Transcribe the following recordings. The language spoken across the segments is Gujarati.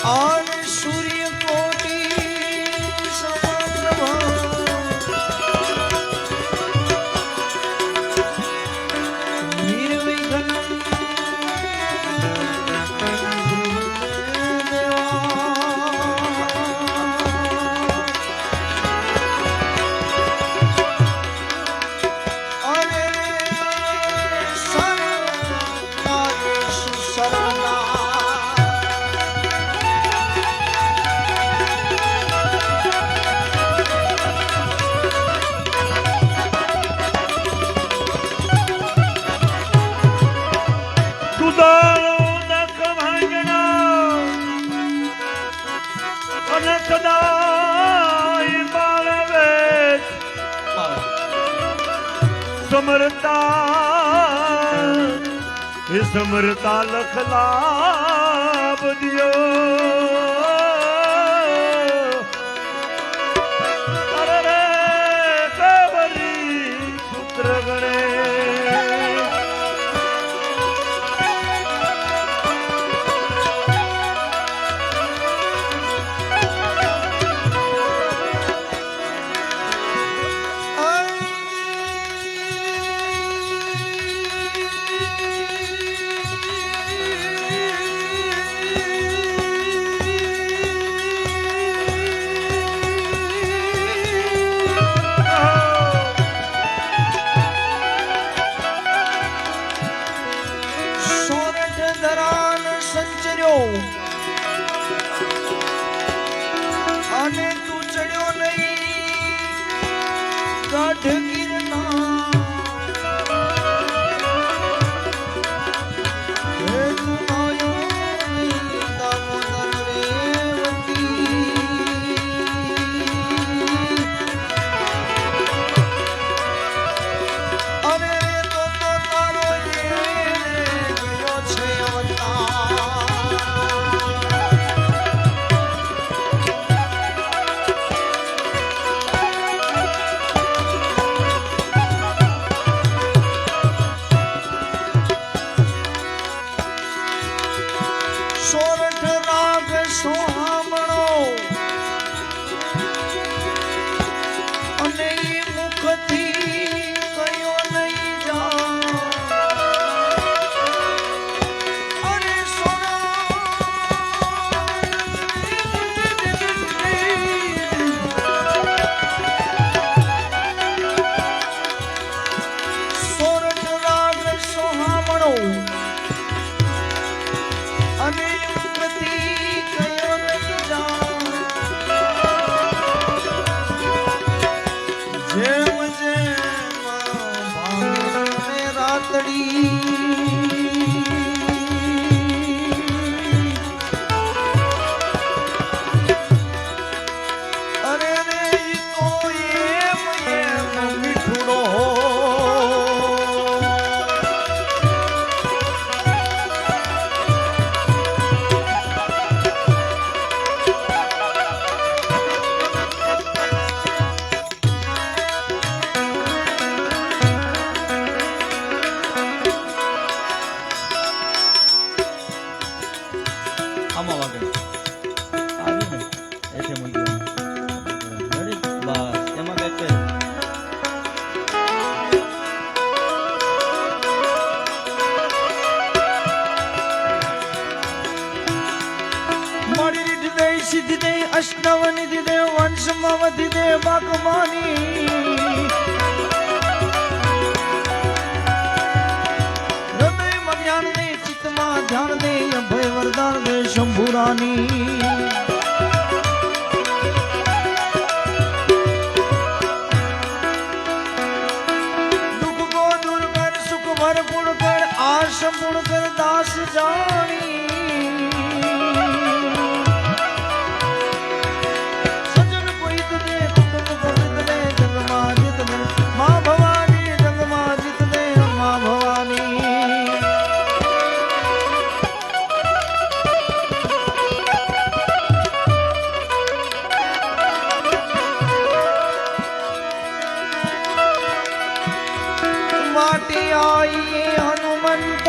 और सूर्य कोटि समप्रभा निर्विघ्नं देवा। अरे सर्वकार्येषु सर्वदा समरता हे समरता लख लाभ दियो। अरे रे केवरी पुत्र गणे અને તું ચડ્યો નહીં ગાઢ ગિરના હે તું આવ્યો નહીં દામોદર રેવતી અરે તો તારો ગયો છે અવતાર। સોરઠ રાગ સોહામણો અને ઈ મુખથી કયો નહીં જા અરે સોરઠ રાગ સોહામણો અને મુખથી કયો નહીં જા જેમ જેમ ભાંગને રાતડી અરે રે તો એમ એમ મીઠુડો આમાં વાગે આવી ને એઠે મૂકી રેડી બસ એમાં કઈ મારી રીઢ દે સિદ્ધિ દે અષ્ટવ નિધિ દે વંશમાં વધી દે બાકમાની હૃદયમાં જ્ઞાન દે ચિત્તમાં ધ્યાન દે અભય વરદાન દે શંભુરાની દુઃખ કો દૂર કર સુખ ભરપૂર કર આશ પૂર્ણ કર દાસ જાણી સજન કોઈ દે કુટુંબ પવિત્ર દે જગમાં જીત દે માં ભવાની જગમાં જીત દે માં ભવાની माटी आई हनुमंत।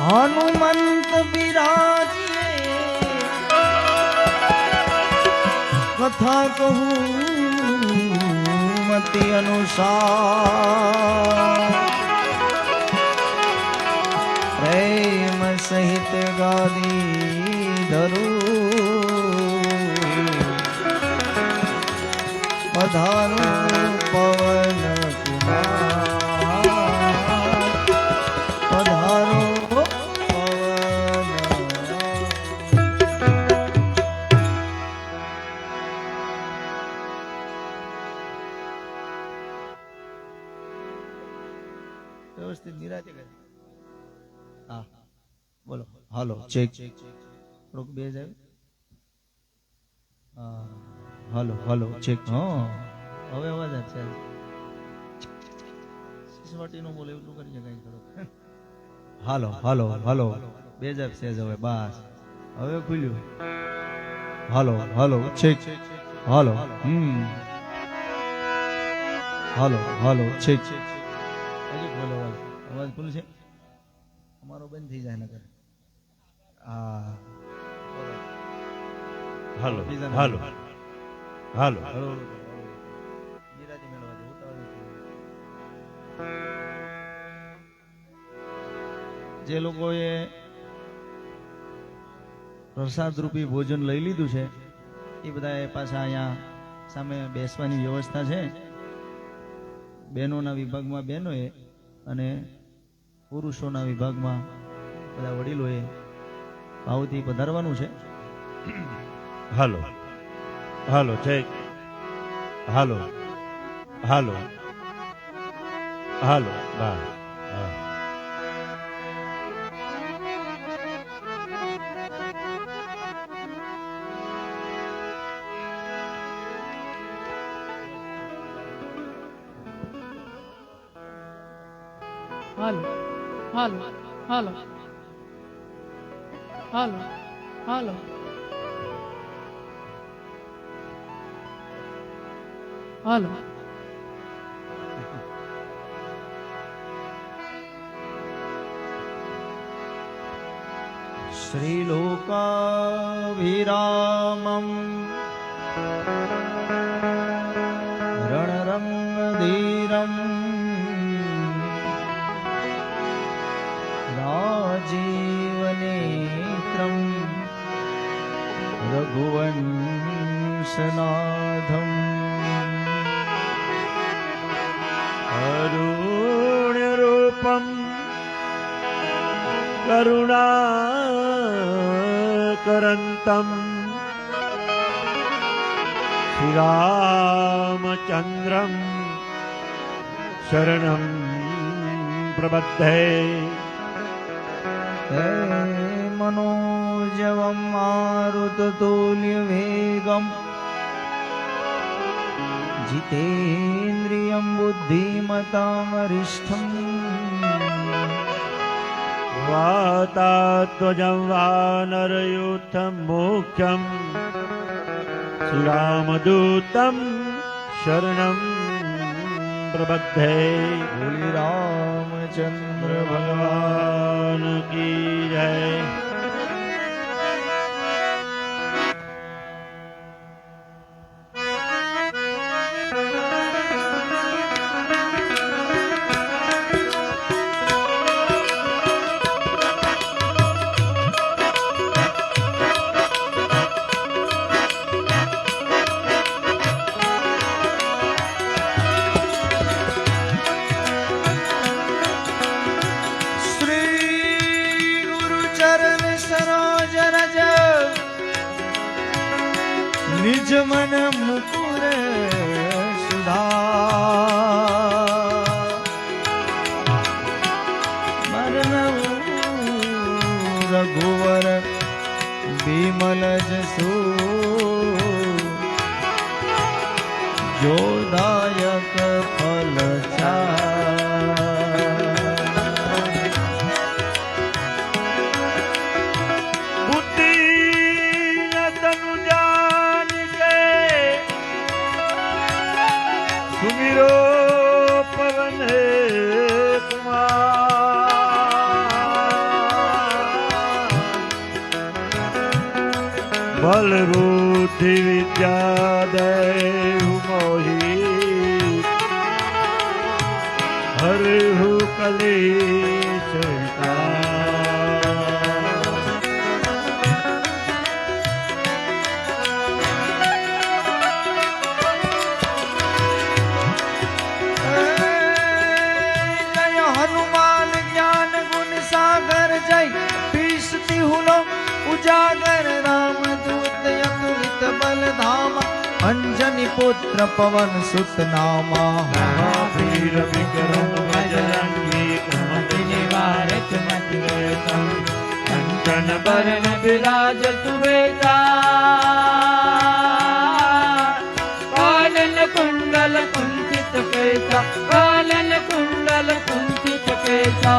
હનુમંત બિરાજીએ કથા કહું મતિ અનુસાર પ્રેમ સહિત ગાદી ધરું પધારું પવન કુમાર પધારો વ્યવસ્થિત નિરાતે કરે. હા બોલો. હાલો ચેક થોડુંક બે જાય. હા હાલો હાલો ચેક. હા હવે અવાજ જ છે. સિસવાટી નું બોલે એટલું કરી શકાય થોડુંક. હાલો હાલો હાલો બે જાય છે હવે બસ હવે ખુલ્યું. હાલો હાલો ચેક. હાલો હાલો હાલો ચેક. હજી બોલો અવાજ અવાજ ખુલ્લું છે. અમારો બંધ થઈ જાય નકર. હા હાલો હાલો હાલો નિરાજી મેળવા દે ઉતાવળ નથી. જે લોકોએ પ્રસાદ રૂપી ભોજન લઈ લીધું છે એ બધા પાછા અહીંયા સામે બેસવાની વ્યવસ્થા છે. બહેનોના વિભાગમાં બહેનોએ અને પુરુષોના વિભાગમાં બધા વડીલોએ ભાવથી પધારવાનું છે. હાલો હાલો ચેક. હાલો હાલો હાલો બસ હા. હાલો હાલો હાલો હાલો હાલો હાલો શ્રીલોકાભિરામમ રણરંગધીરમ રાજીવનેત્રમ રઘુવંશનાથમ કરુણરૂપમ કરુણાકરંતમ શ્રીરામચંદ્રમ શરણમ પ્રબધ્ધે. હે મનોજવમ મારુતતુલ્યવેગમ जितेन्द्रियं बुद्धिमतामरिष्ठम् वातात्वजं वानरयूथं मोक्षं श्रीरामदूतं शरणं प्रबद्धे. बोली रामचंद्र भगवान की जय. निज मन मुकुर सुधा रघुवर बिमल जसु जोदायक फल सुमिरो पवन कुमार बल बुद्धि विद्या देहु मोहि हरहु कलेश हनुमान ज्ञान गुण सागर जय पीसती हुलो उजागर राम दूत अतुलित बल धामा अंजनी पुत्र पवन सुत नामा महावीर विक्रम बजरंगी कुमति निवार सुमति वेदम कंचन बरन विराज सुवेदा कानन कुंडल कुंचित केसा कानन कुंडल कुंचित केसा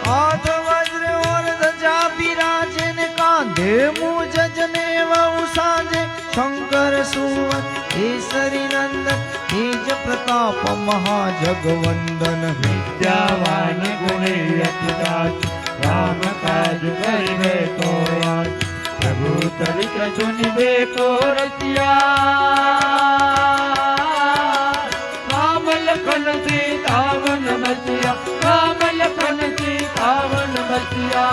हाथ वज्र और ध्वजा विराजन कांधे मुझ जनेव उसाजे शंकर सुवन केसरी नंदन तेज प्रताप महाजगवंदन विद्यावान गुणी अतिदास राम काज करिबे को आज प्रभु चरित्र सुनिबे को रसिया राम लखन सीता वन बसिया राम लखन सीता वन बसिया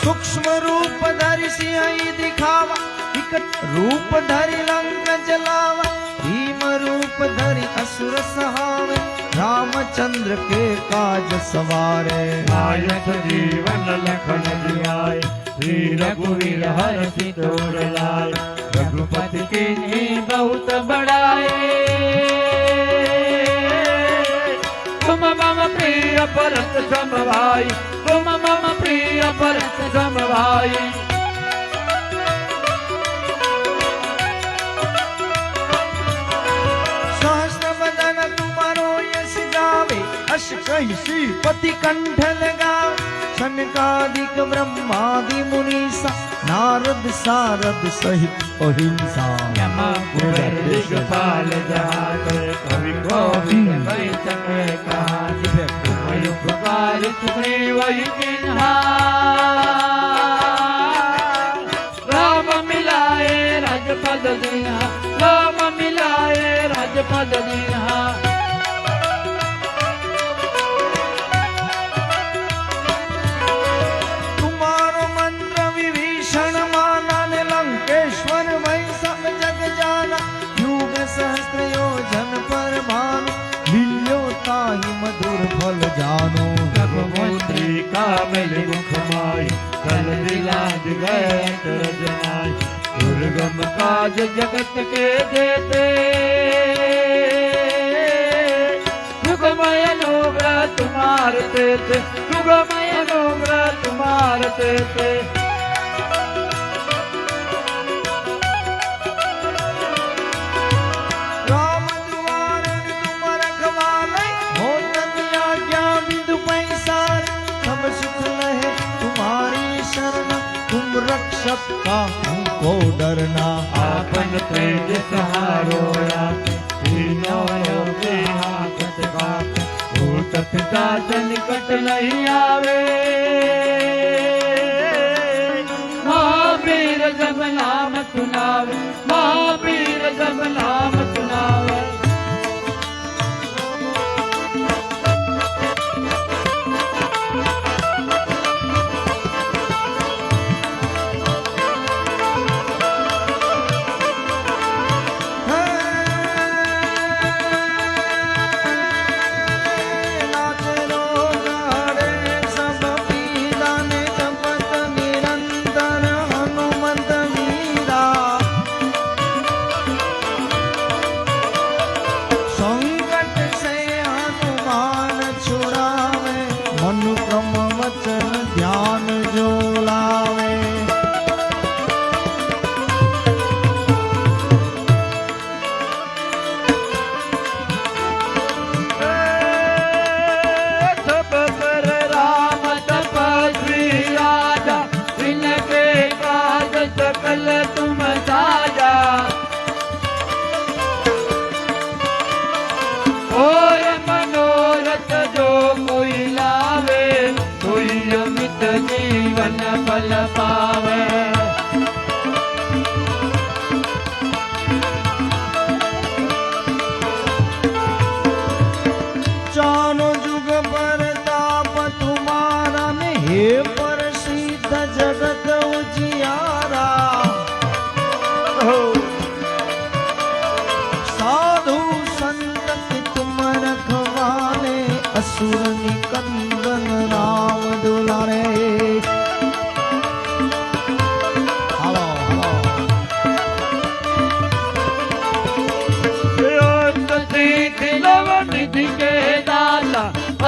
सूक्ष्म रूप धरि सिंह दिखावा विकट रूप धरि लंक जलावा भीम रूप धरि असुर सहारे रामचंद्र के काज सवारे आयत जीवन लखन जियाय श्री रघुवीर हर सितोर लाय रघुपति की बहुत बड़ाए तुम मम प्रिय भरत सम भाई तुम मम प्रिय भरत सम भाई सहस्र बदन तुम्हारो यश गावे अश कहि श्रीपति कंठ लगावे सनकादिक ब्रह्मादि मुनीसा नारद सारद सहित अहिंसा दिगपाल जात कवि गोविंद भई सके काज तुमय उपकार सुग्रीव ही किन्हा राम मिलाए राजपद दीन्हा राम मिलाए राजपद दीन्हा तुम्हारो मंत्र विभीषण माना ने लंकेश्वर वही सब जग जाना युग सहस्त्र योजन पर भानु मिल्यो ताहि मधुर फल जानो रघुमंत्री का मिल मुख माई कल दिलाज गए तर जनाई दुर्गम काज जगत के देते सुगमय अनुग्रह तुम्हार तेते सुगमय अनुग्रह तुम्हार तेते राम द्वार तुम रखवाले हो तब आज्ञा बिंदु पैसार सब सुख लहे तुम्हारी शरण तुम रक्षक का हमको डरना आपन तेज सहारो रात तीनों लोके हाकत काप भूत पिशाच निकट नहीं आवे महावीर जब नाम सुनावे महावीर जब नाम सुनावे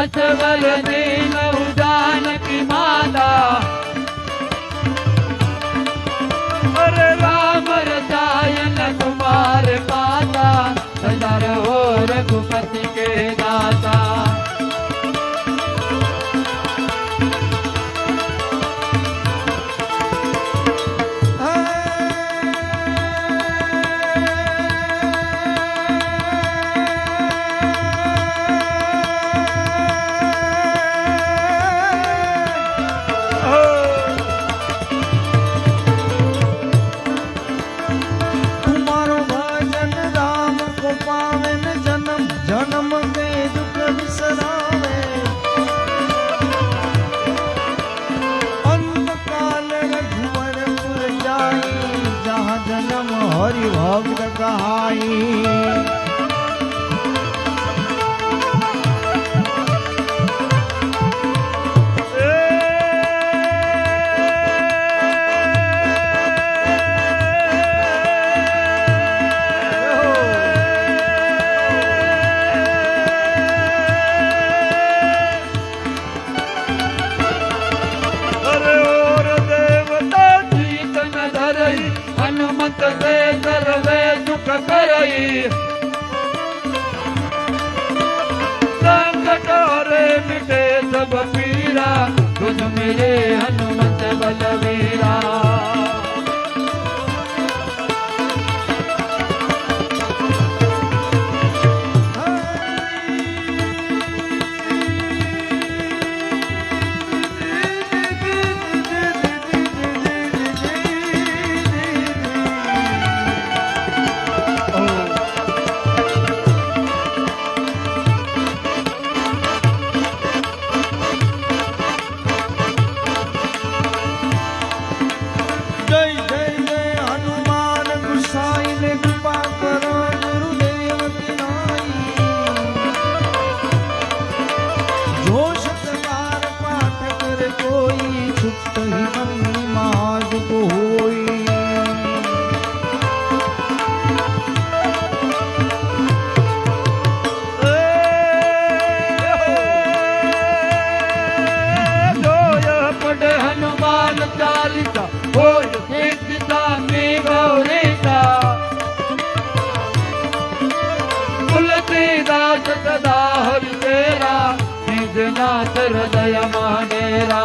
असवर दीन जानकी माता अरे राम रसायन कुमार पाता सदा रहो रघुपति के दाता तुम्हारो भजन राम को पावे न जन्म जन्म के दुख बिसरावे अंत काल रघुवरपुर जाई जहाँ जन्म हरि भक्त कहाई अरे और देवता जीत न धरई हनुमत से सर्वे दुख करई संकट हरे मिटे सब पीरा तुझ मेरे हनुमत बलवीरा जय जय जय हनुमान गुसाई ने कृपा करो गुरुदेव की नाई जो शतकार पाठ कर कोई छुट ही मन माज को होई जो यह पढ़े हनुमान चालीसा होय सिद्धिदा में गौरीता तुलसीदास सदा हरि तेरा निज नाथ हृदय मानेरा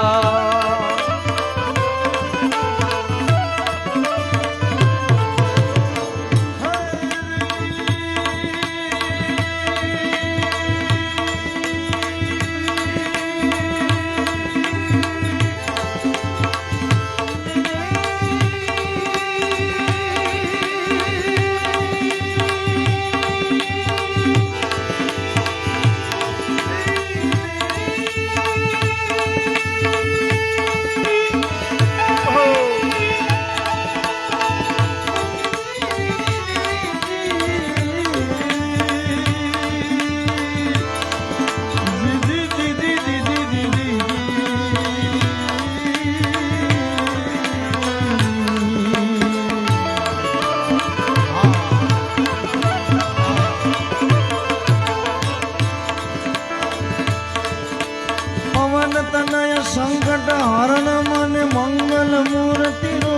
पवन तनय संकट हरण मन मंगल मूर्ति रो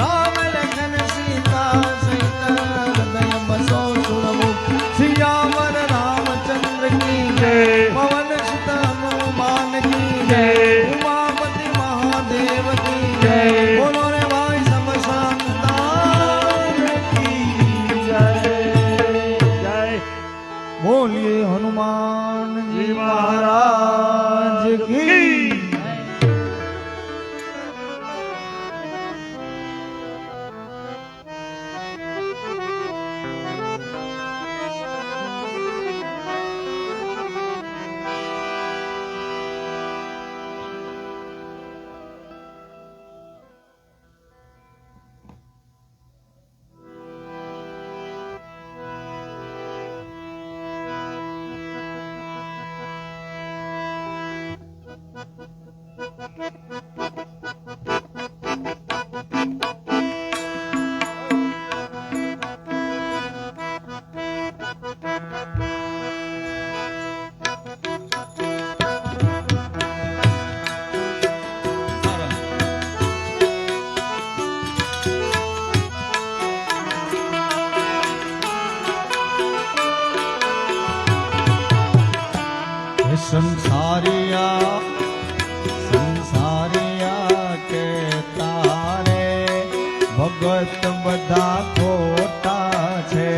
राम लखन सीता सहित हृदय बसो सुरमुख सियावर रामचंद्र की जय पवन सुत हनुमान की जय उमापति महादेव की जय बोलो रे भाई सब संतान की जय जय बोलिए हनुमान जी महाराज की ભગત બધા ખોટા છે.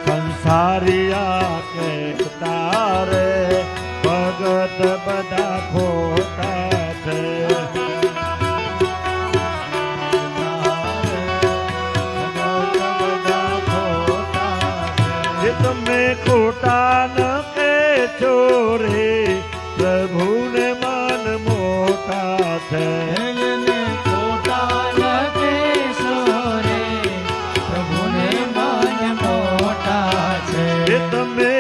સંસારિયા કહેતા રે ભગત બધા ખોટા છે. જે તમે ખોટા ન કહેશો રે પ્રભુને મન મોટા છે. એને ખોટા લખે સોરે, પ્રભુને મન મોટા છે. જે તમે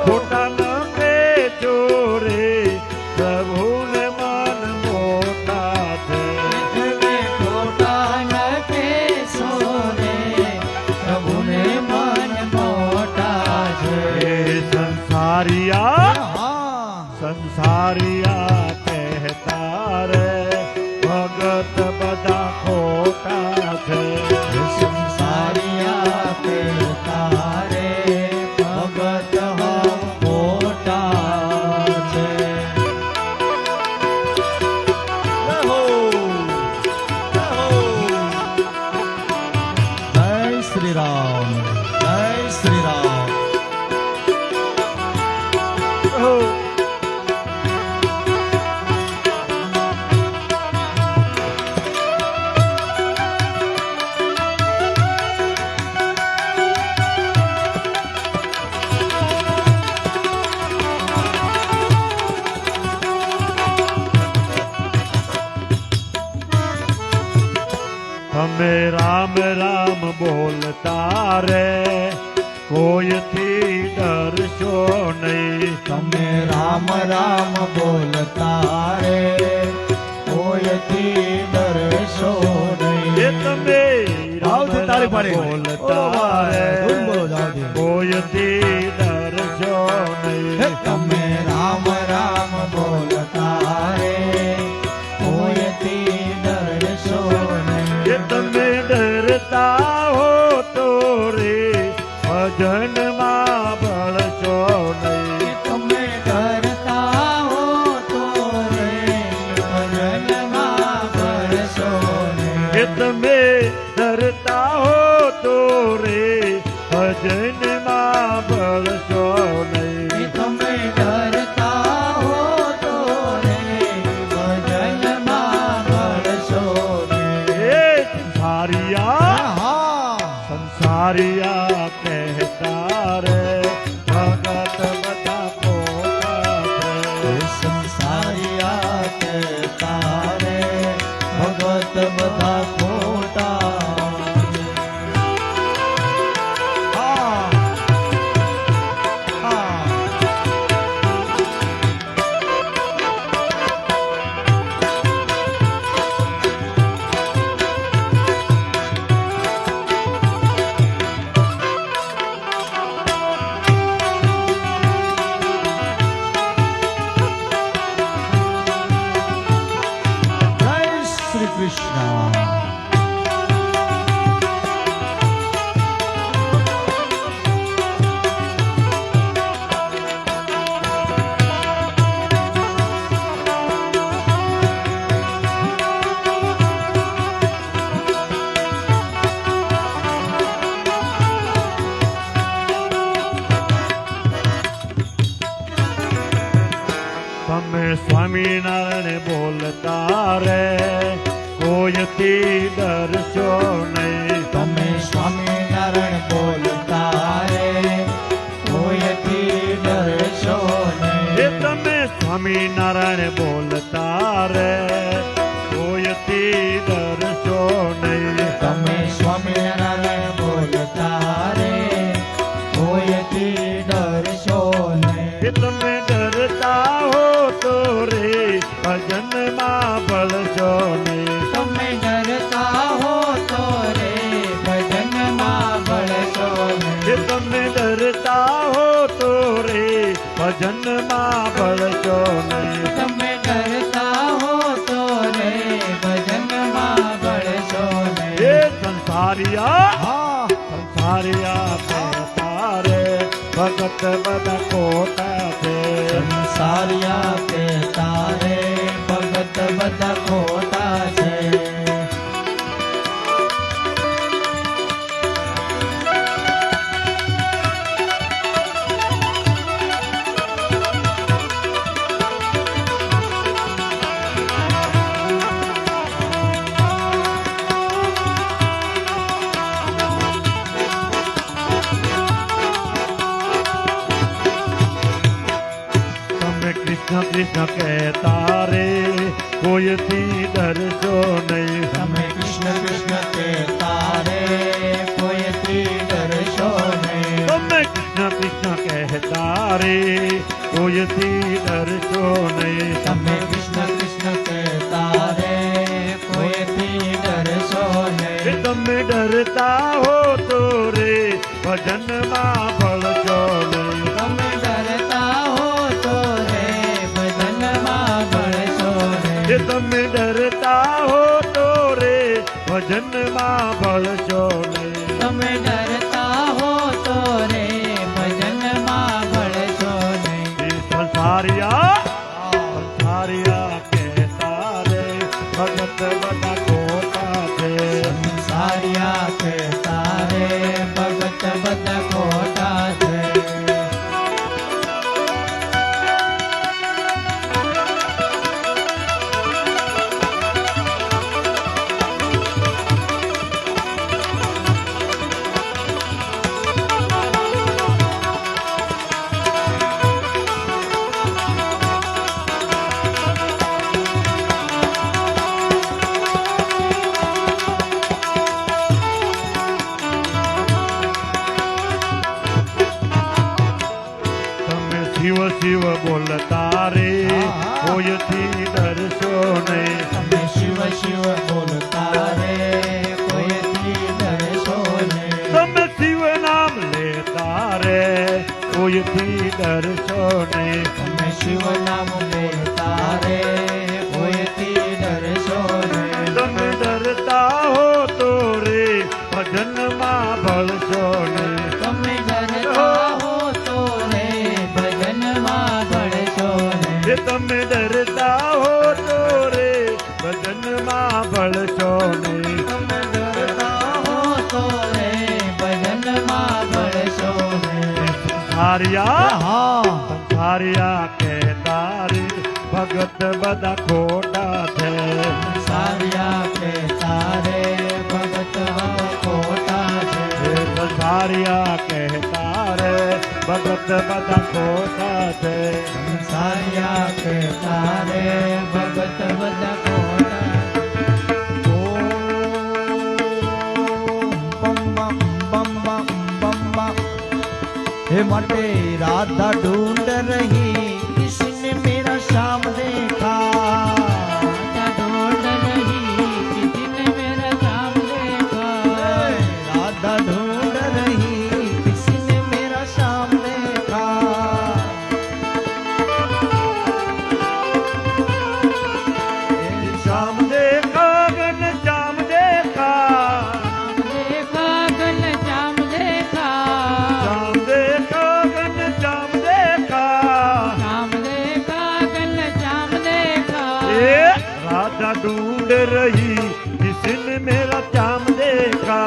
ખોટા ન કહેશો રે પ્રભુને મન મોટા છે. એને ખોટા લખે સોરે, પ્રભુને મન મોટા છે. એ સંસારિયા હા સંસારિયા કહેતા રે ભગત બધા ખોટા છે. સંસારિયા કહેતા રે ભગત ખોટા છે. જય શ્રી રામ, જય શ્રી રામ. તમે રામ રામ બોલતા રે કોઈથી ડરશો નહીં. તમે રામ રામ બોલતા રે કોઈથી ડરશો એ નહીં. તમે રામ આવતી તાળી રામ પાડી. બોલતા રે ધૂન બોલો જાવતી. કોઈથી ડરશો નહીં. તમે રામ રામ બોલતા રે કોઈથી ડરશો જે નહીં. તમે ડરતા હો તો રે ભજનમાં બળશો નહીં. તમે ડરતા હો તો રે ભજનમાં ભળશો નહીં. કે તમે ડરતા હો તો રે ભજનમાં બળશો નહીં. તમે ડરતા હો તો રે ભજનમાં ભળશો નહીં. એ સંસારિયા હા સંસારિયા કહેતા રે ભગત બધા ખોટા છે. સંસારિયા કહેતા રે ભગત બધા ખોટા. હા હા જય શ્રી કૃષ્ણ. તમે સ્વામિનારાયણ બોલતા રે કોઈથી ડરશો નહીં. તમે સ્વામિનારાયણ બોલતા રે કોઈથી ડરશો એ નહીં. તમે સ્વામિનારાયણ બોલતા રે કોઈથી ડરશો નહીં. તમે સ્વામિનારાયણ બોલતા રે કોઈથી ડરશો નહીં. એ તમે ડરતા હો તો રે ભજનમાં બળશો નહીં. તમે ડરતા હો તો રે ભજનમાં ભળશો એ નહીં. તમે ડરતા હો તો રે ભજનમાં બળશો નહીં. તમે ડરતા હો તો રે ભજનમાં ભળશો નહીં. એ સંસારિયા હા સંસારિયા કહેતા રે ભગત બધા ખોટા છે. સંસારિયા કે તારે ભગત બધા ખોટા છે. તમે કૃષ્ણ કૃષ્ણ કહેતા રે કોઈથી ડરશો નહીં. તમે કૃષ્ણ કૃષ્ણ કહેતા રે કોઈથી ડરશો નહીં. તમે કૃષ્ણ કૃષ્ણ કહેતા રે કોઈથી ડરશો નહીં. તમે કૃષ્ણ કૃષ્ણ કહેતા રે કોઈથી ડરશો એ નહીં. તમે ડરતા હો તો રે ભજનમાં ભળજો નહીં. તમે ડરતા હો તો રે ભજનમાં ભળશો એ નહીં. તમે ડરતા હો તો રે ભજનમાં ભળશો નહીં. તમે ડરતા હો તો રે ભજનમાં ભળશો નહીં. એ સંસારિયા કહેતા રે ભગત બધા ખોટા છે. સંસારિયા કહેતા રે ભગત બધા ખોટા છે. તમે શિવ શિવ બોલતા રે કોઈથી ડરશો નહીં. તમે શિવ શિવ બોલતા રે કોઈથી ડરશો નહીં. તમે શિવ નામ લેતા રે કોઈથી ડરશો નહીં. તમે શિવ નામ બોલતા રે કોઈથી ડરશો નહીં. તમે ડરતા હો તો રે ભજનમાં ભળશો નહીં. તમે ડરતા હો તો રે ભજનમાં ભળશો નહીં. એ તમે ડરતા હો તો રે ભજનમાં ભળશો નહીં. તમે ડરતા હો તો રે ભજનમાં ભળશો નહીં. સંસારિયા કહેતા રે ભગત બધા ખોટા છે. સારિયા કે તારે ભગત ખોટા છે. એ સંસારિયા કહેતા રે ભગત બધા ખોટા છે. સારિયા કે તારે ભગત બધા ખોટા. हे मटे राधा ढूंढ रही किसने मेरा शाम देखा. ढूंढ रही किसी ने मेरा शाम देखा. राधा ढूंढ रही किसने मेरा शाम देखा. श्याम देखा गन श्याम देखा. शाम देखा गल शाम देखा. श्याम देखा गन श्याम देखा. शाम देखा गल शाम देखा. ए राधा ढूंढ रही किसने मेरा श्याम देखा.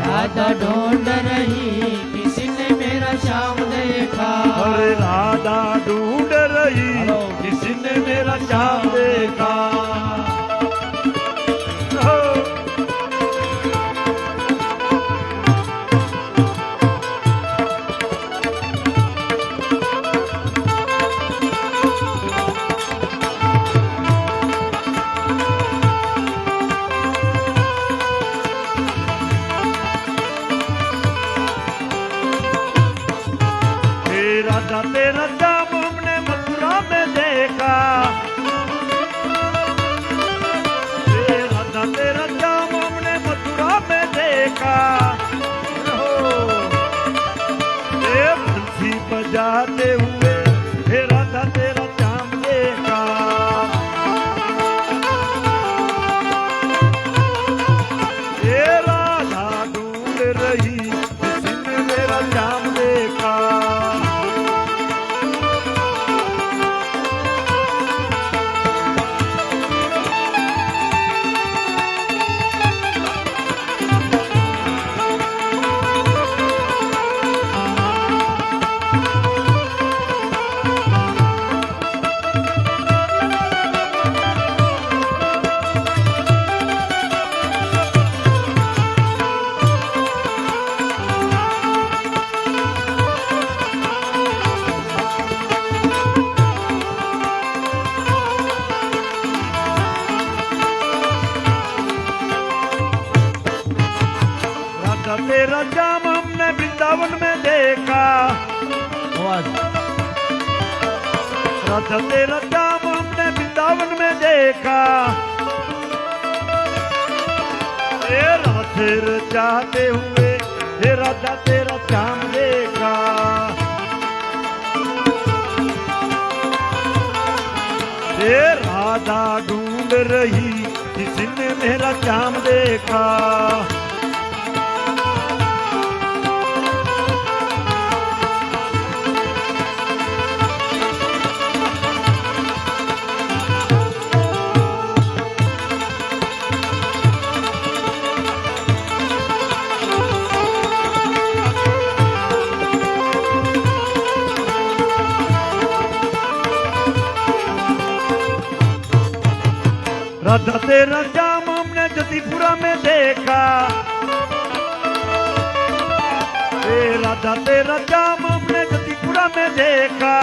राधा ढूंढ रही किसी ने मेरा शाम देखा. अरे राधा ढूंढ रही किसी ने मेरा श्याम देखा. हो. हे राधा तेरा श्याम हमने मथुरा में देखा. हे राधा तेरा श्याम हमने मथुरा में देखा. हो. हे बंसी बजाते हुए हे राधा तेरा श्याम देखा. हे राधा ढूंढ रही किसी ने मेरा श्याम देखा. आवाज। राधा तेरा जाम हमने वृंदावन में देखा, हे राधे रचाते हुए, हे राधा तेरा जाम देखा। हे राधा ढूंढ रही किसने मेरा जाम देखा। राधा तेरा जाम हमने जतीपुरा में देखा, हे राधा तेरा जाम हमने जतीपुरा में देखा।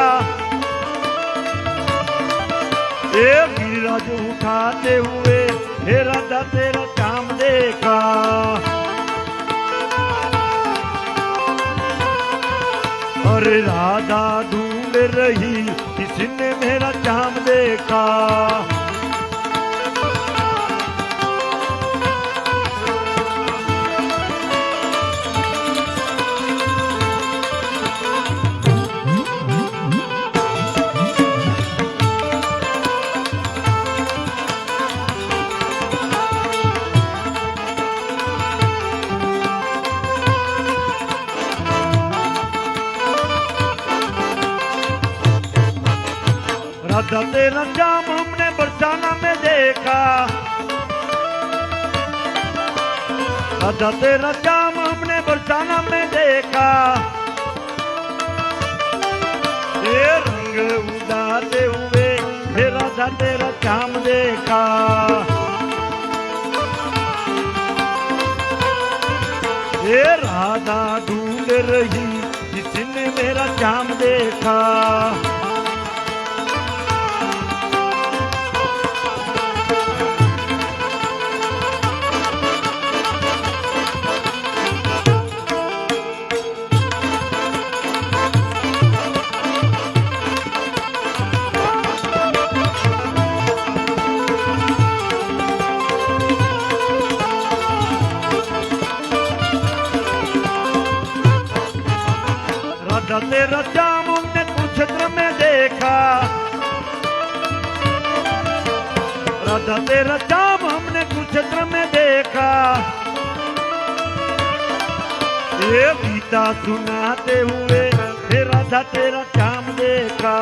हे गिरिराज उठाते हुए, हे राधा तेरा जाम देखा। अरे राधा ढूंढ रही किसने मेरा जाम देखा। राधा तेरा जाम हमने बरसाना में देखा, राधा तेरा जाम हमने बरसाना में देखा। ये रंग उड़ाते हुए, हे राधा तेरा जाम देखा। ये राधा ढूंढ रही किसने मेरा जाम देखा। राधा तेरा जाम हमने कुरुक्षेत्र में देखा, राधा तेरा जाम हमने कुरुक्षेत्र में देखा। ये गीता सुनाते हुए, हे राधा तेरा जाम देखा।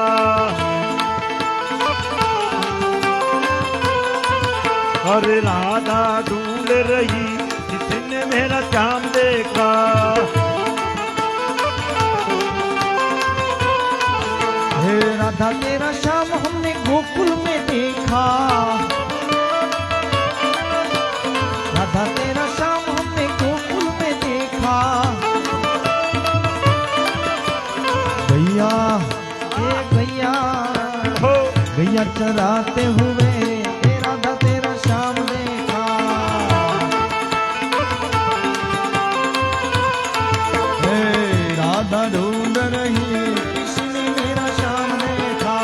अरे राधा ढूंढ रही किसने मेरा जाम देखा। हे राधा तेरा श्याम हमने गोकुल में देखा, राधा तेरा श्याम हमने गोकुल में देखा। भैया हे भैया, हो गैया चराते हुए, हे राधा तेरा श्याम देखा। हे राधा ढूंढ रही किसने मेरा श्याम देखा।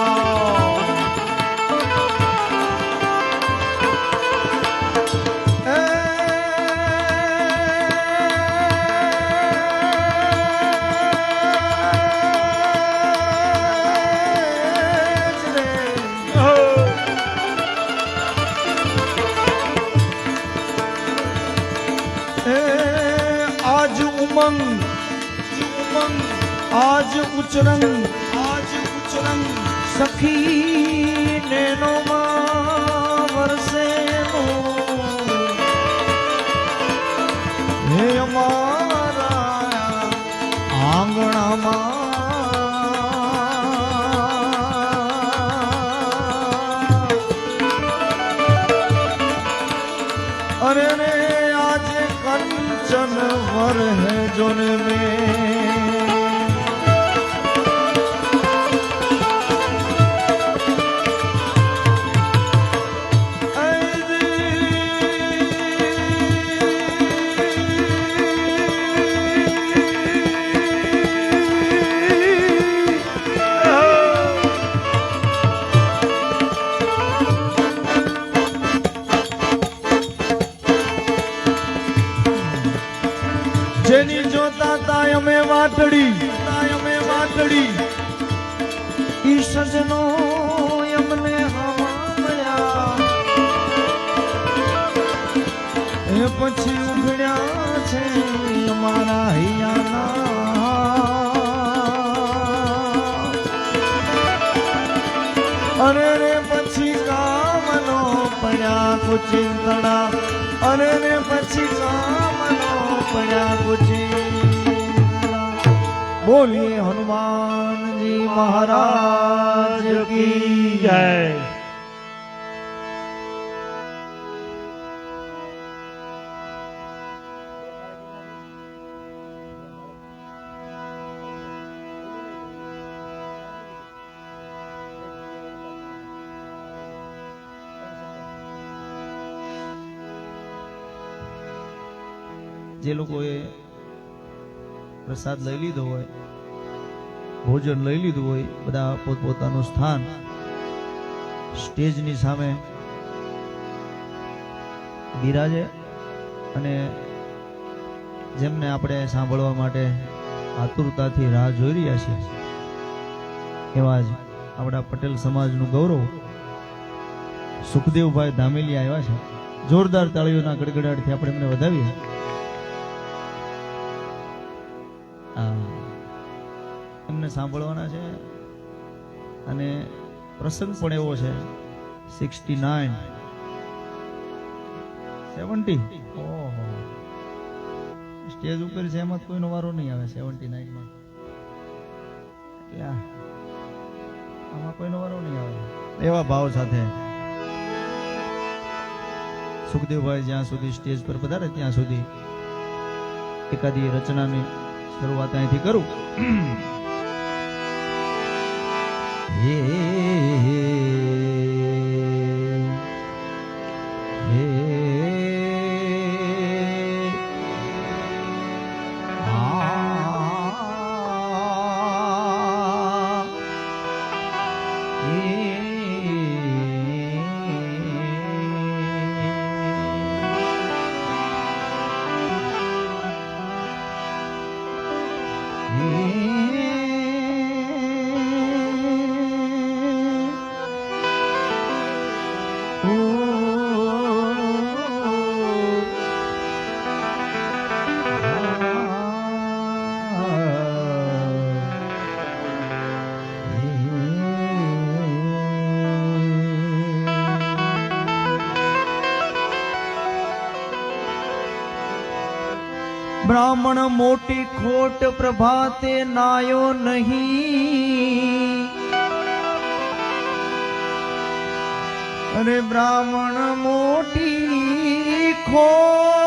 आज उमंग उमंग, आज उचरंग, आज उचरंग सखी नैनो वरसे नो। हे અમારા આંગણામાં अरे रे आज कंचन वर है जोन में। ઘડી ઈ સજનો એમને હવા મળ્યા એ પછી ઉઘડ્યા છે અમારા હૈયાના અરે રે પછી કામનો પડ્યા કુચિંતણા અરે રે પછી કામનો પડ્યા કુચિંતણા બોલીએ હનુમાનજી મહારાજ કી જય જે લોકોએ પ્રસાદ લઈ લીધો હોય ભોજન લઈ લીધું હોય બધા પોતપોતાનું સ્થાન સ્ટેજની સામે બિરાજે અને જેમને આપણે સાંભળવા માટે આતુરતાથી રાહ જોઈ રહ્યા છીએ એવા જ આપણા પટેલ સમાજનું ગૌરવ સુખદેવભાઈ ધામેલિયા આવ્યા છે. જોરદાર તાળીઓના ગડગડાટથી આપણે એમને વધાવીએ. એમને સાંભળવાના છે અને પ્રસંગ પણ એવો છે 69 70 ઓહો સ્ટેજ ઉપર છે એમાં કોઈનો વારો નહીં આવે 79 માં એટલે આમાં કોઈનો વારો નહીં આવે એવા ભાવ સાથે સુખદેવભાઈ જ્યાં સુધી સ્ટેજ પર પધારે ત્યાં સુધી એકાદી રચનાની શરૂઆત અહીંથી કરું. હે હે બ્રાહ્મણ મોટી ખોટ પ્રભાતે નાયો નહીં. અરે બ્રાહ્મણ મોટી ખોટ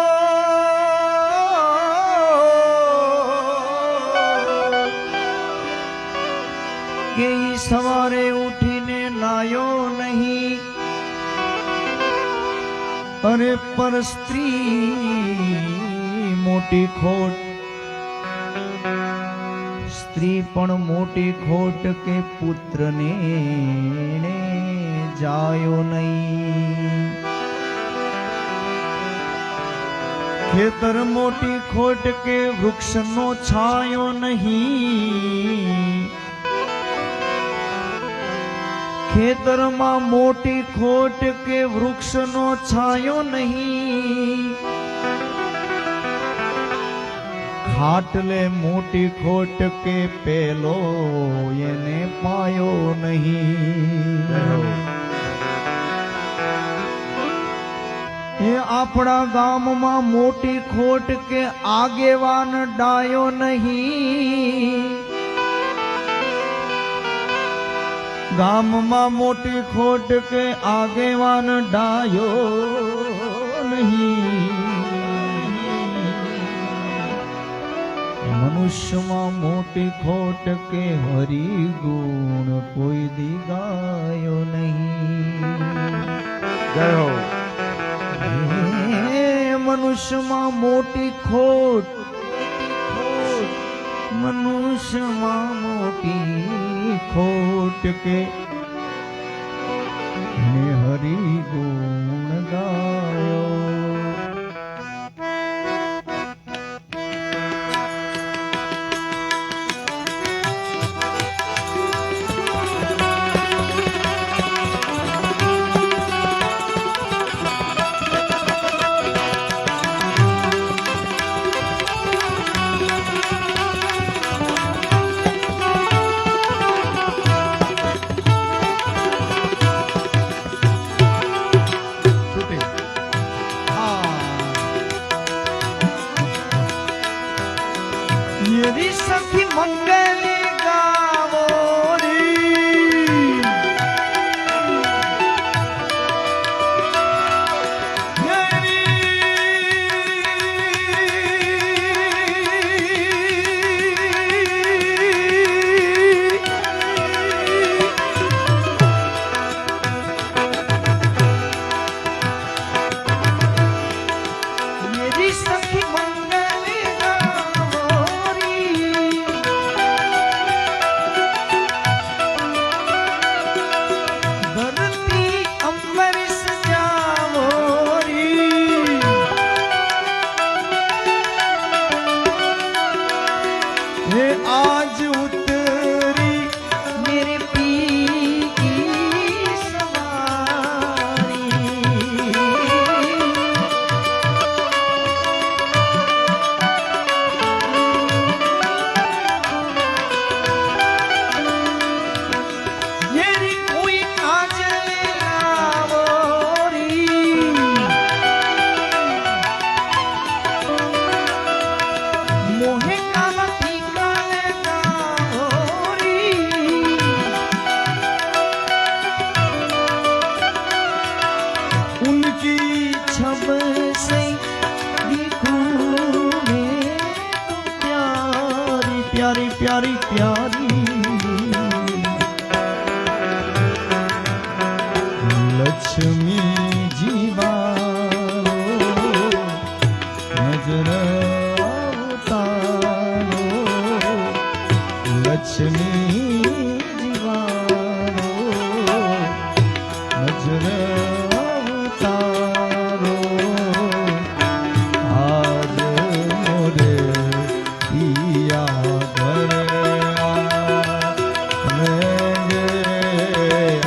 કે ઈ સવારે ઉઠીને નાયો નહીં. અરે પર સ્ત્રી મોટી ખોટ સ્ત્રી પણ મોટી ખોટ કે પુત્રને જાયો નહીં. ખેતર મોટી ખોટ કે વૃક્ષનો છાયો નહીં. ખેતરમાં મોટી ખોટ કે વૃક્ષનો છાયો નહીં. ખાટલે મોટી ખોટ કે પેલો એને પાયો નહીં. એ આપણા ગામમાં મોટી ખોટ કે આગેવાન ડાયો નહીં. ગામમાં મોટી ખોટ કે આગેવાન ડાયો નહીં. મનુષ્યમાં મોટી ખોટ કે હરિગુણ કોઈ દી ગાયો નહીં. જય હો. મનુષ્યમાં મોટી ખોટ મનુષ્યમાં મોટી ખોટ કે હરિગુણ ગાયો. લક્ષ્મી જીવારો નજર ઉતારો આજ મોરે પિયા ઘરે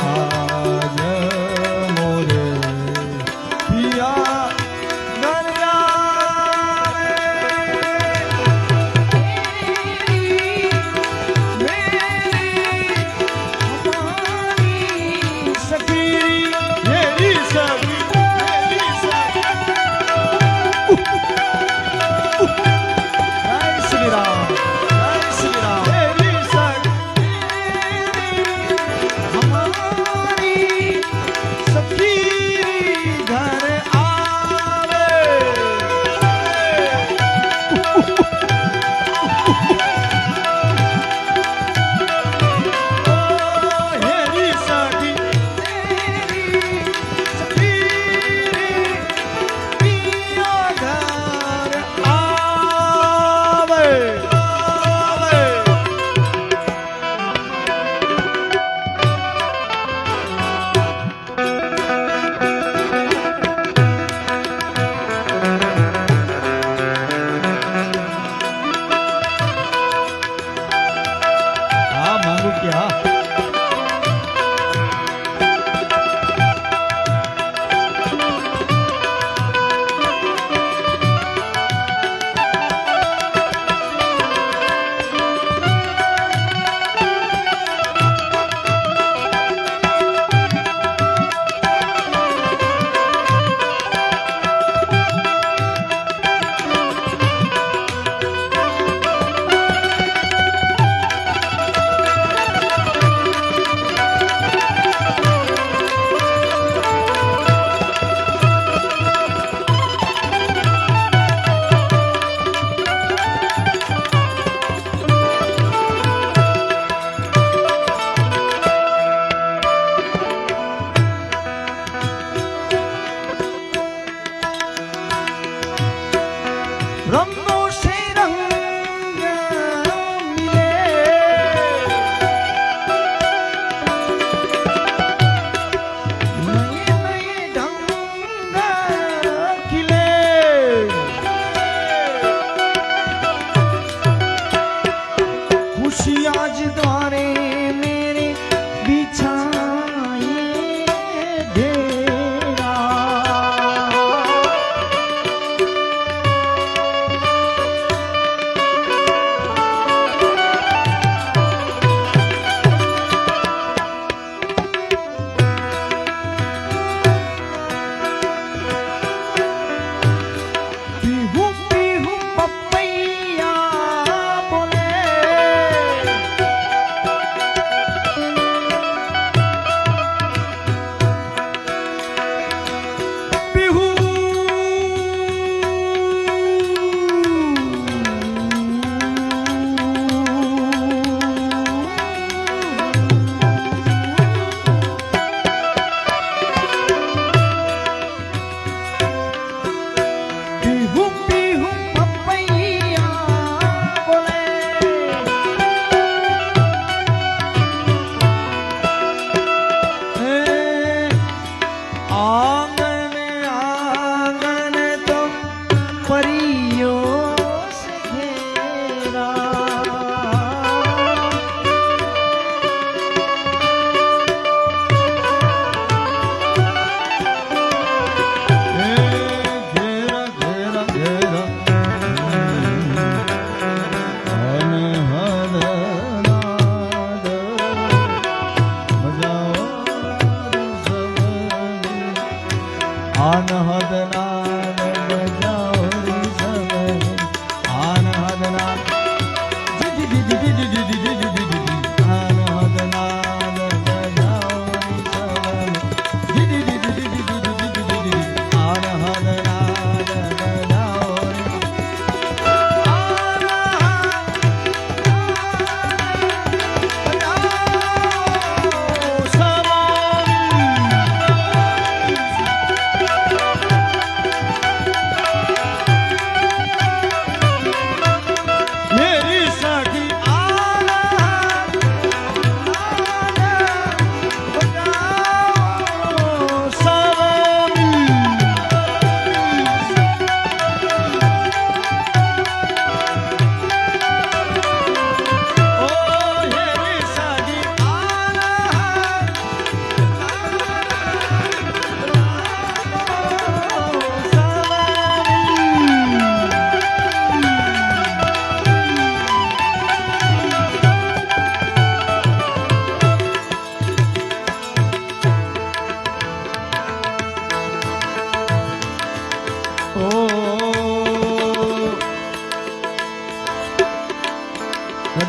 આજ મોરે પિયા ઘરે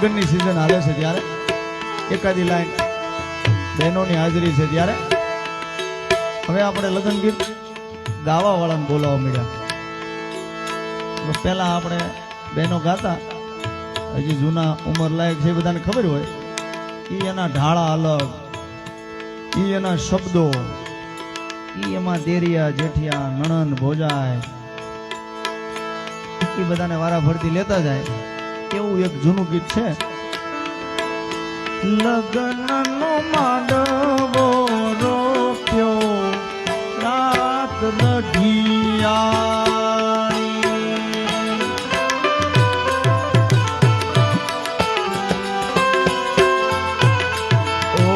લગ્નની સિઝન હાલે છે ત્યારે એકાદી લાઈન બહેનોની હાજરી છે ત્યારે હવે આપણે લગ્ન ગીત ગાવા વાળાને બોલાવવા મળ્યા. પહેલા આપણે બહેનો ગાતા, હજી જૂના ઉંમર લાયક છે બધાને ખબર હોય, ઈ એના ઢાળા અલગ, ઈ એના શબ્દો, ઈ એમાં દેરિયા જેઠિયા નણંદ ભોજાય એ બધાને વારા ફરતી લેતા જાય. એવું એક જૂનું ગીત છે. લગ્નનો માંડવો રોપ્યો રાત રઢિયાળી, ઓ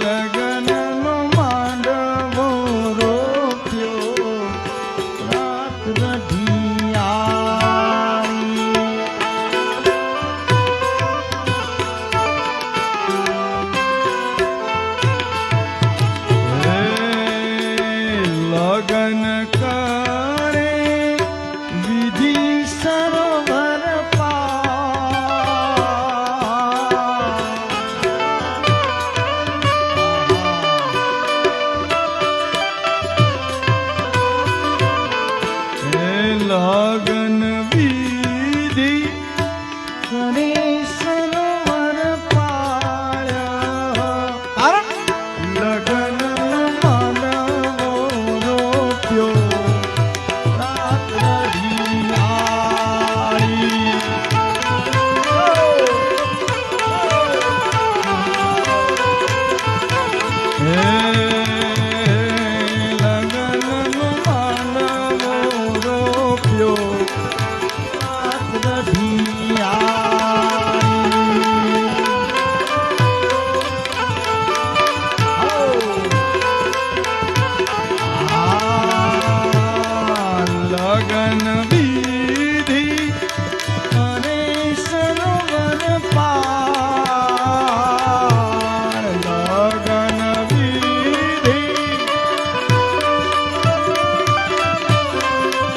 લગ્નનો માંડવો રોપ્યો રાત રઢિયાળી, લગન કરે વિધિ સરોવર લગન વિધિ કરે સરોવર પાળ્યા, લગન માનવો રોપ્યો રાત રઢિયાળી, લગન માનવો રોપ્યો રાત રઢિયાળી, લગન વિધિ કરે સરોવર પાર, લગન વિધિ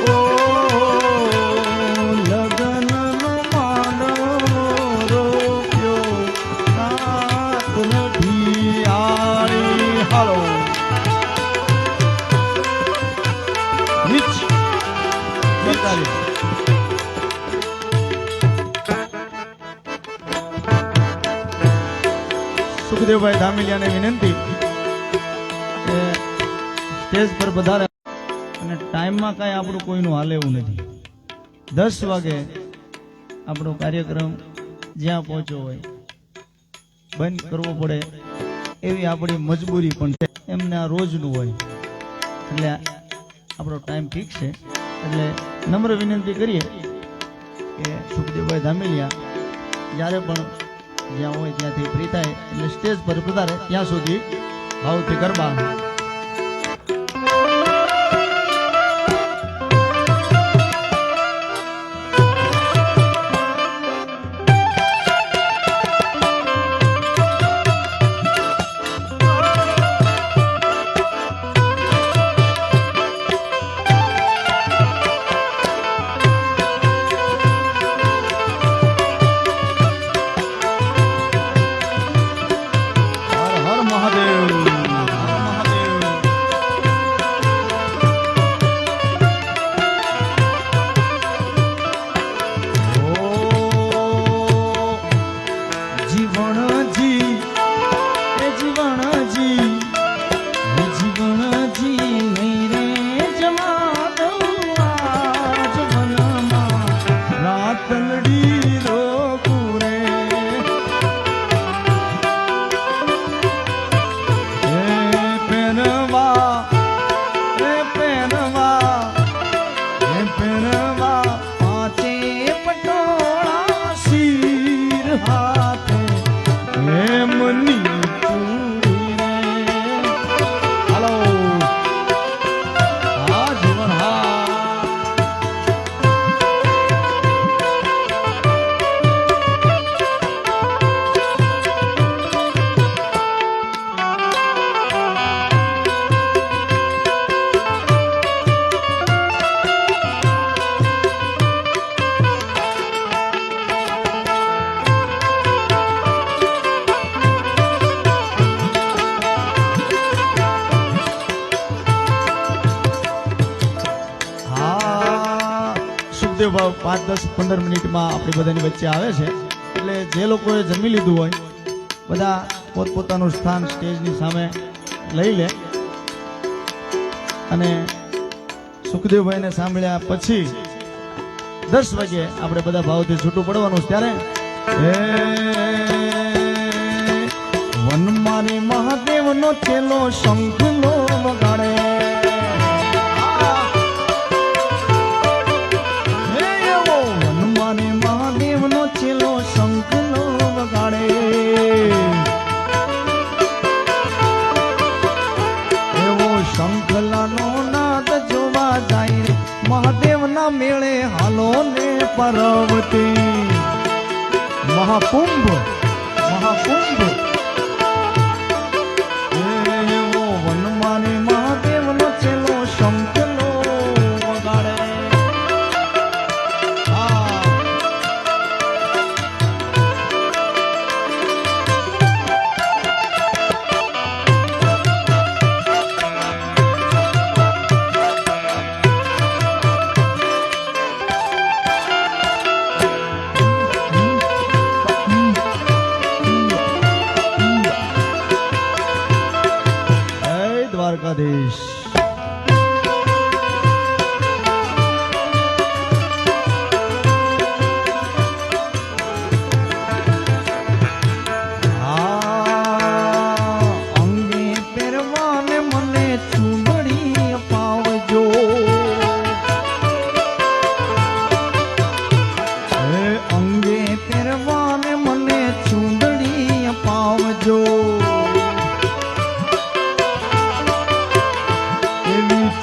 ઓ લગનનો માંડવો રોપ્યો રાત રઢિયાળી. હાલો નીચ બતાવી સુખદેવભાઈ ધામેલિયાને વિનંતી કે સ્ટેજ પર પધારે અને ટાઈમમાં કાંઈ આપણું કોઈનું હાલે એવું નથી. 10 વાગે આપણો કાર્યક્રમ જ્યાં પહોંચ્યો હોય બંધ કરવો પડે એવી આપણી મજબૂરી પણ છે. એમને આ રોજનું હોય એટલે આપણો ટાઈમ ફિક્સ છે. એટલે નમ્ર વિનંતી કરીએ કે સુખદેવભાઈ ધામેલિયા જ્યારે પણ જ્યાં હોય ત્યાંથી ફ્રી થાય એટલે સ્ટેજ પર પધારે ત્યાં સુધી ભાવથી ગરબા. હર હર મહાદેવ, હર મહાદેવ. ઓ જીવણજી, એ જીવણજી, એ જીવણજી નહીં રે જમા દઉં આજ વનમાં રાતલડી રોકુરે, પાંચે પટોળા શીર હાથે એમની ચૂડી રે. હાલો હા જીવન હા. સુખદેવ ભાવ 5, 10, 15 મિનિટમાં આપણી બધાની વચ્ચે આવે છે. એટલે જે લોકોએ જમી લીધું હોય બધા પોતપોતાનું સ્થાન સ્ટેજની સામે લઈ લે અને સુખદેવભાઈને સાંભળ્યા પછી 10 વાગે આપણે બધા ભાવથી છૂટું પડવાનું છે. ત્યારે વન મારી મહાદેવનો ચેલો શંખલો વગાડે. વન મારી મહાદેવનો ચેલો શંખલો વગાડે. એવો શંખલાનો નાદ જોવા જાય રે મહાદેવના મેળે હાલો ને પાર્વતી. મહાકુંભ મહાકુંભ એવો વનમાને મહાદેવનો ચેલો શંખલો વગાડે. દ્વારકાધીશ. અંગે પહેરવાને મને ચૂંદડી અપાવજો. અંગે પહેરવાને મને ચૂંદડી અપાવજો.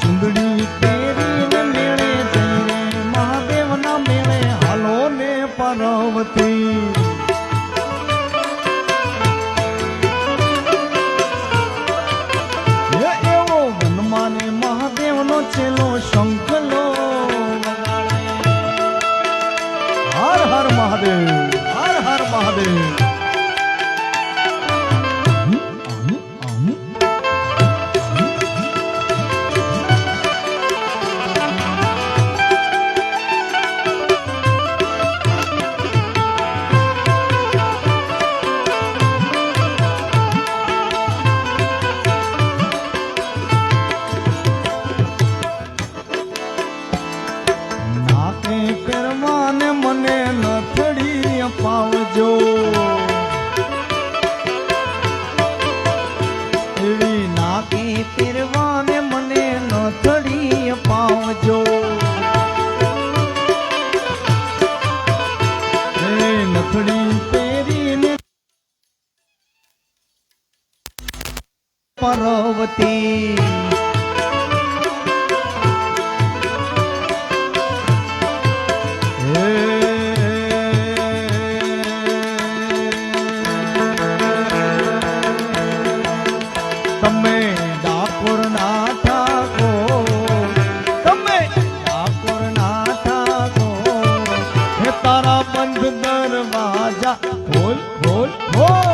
ચુંદડી પહેરીને મેળે જઈને મહાદેવના મેળે હાલો ને પાર્વતી. એવો વનમાને મહાદેવનો ચેલો શંખલો વગાડે. હર હર મહાદેવ, હર હર મહાદેવ. પહેરવાને મને નથડી અપાવજો. એવી નાકે પહેરવાને મને નથડી અપાવજો. એ નથડી પહેરીને પાર્વતી. તમે ડાકોરના ઠાકોર, તમે ડાકોરના ઠાકોર. હે તારા બંધ દરવાજા ખોલ ખોલ ખોલ.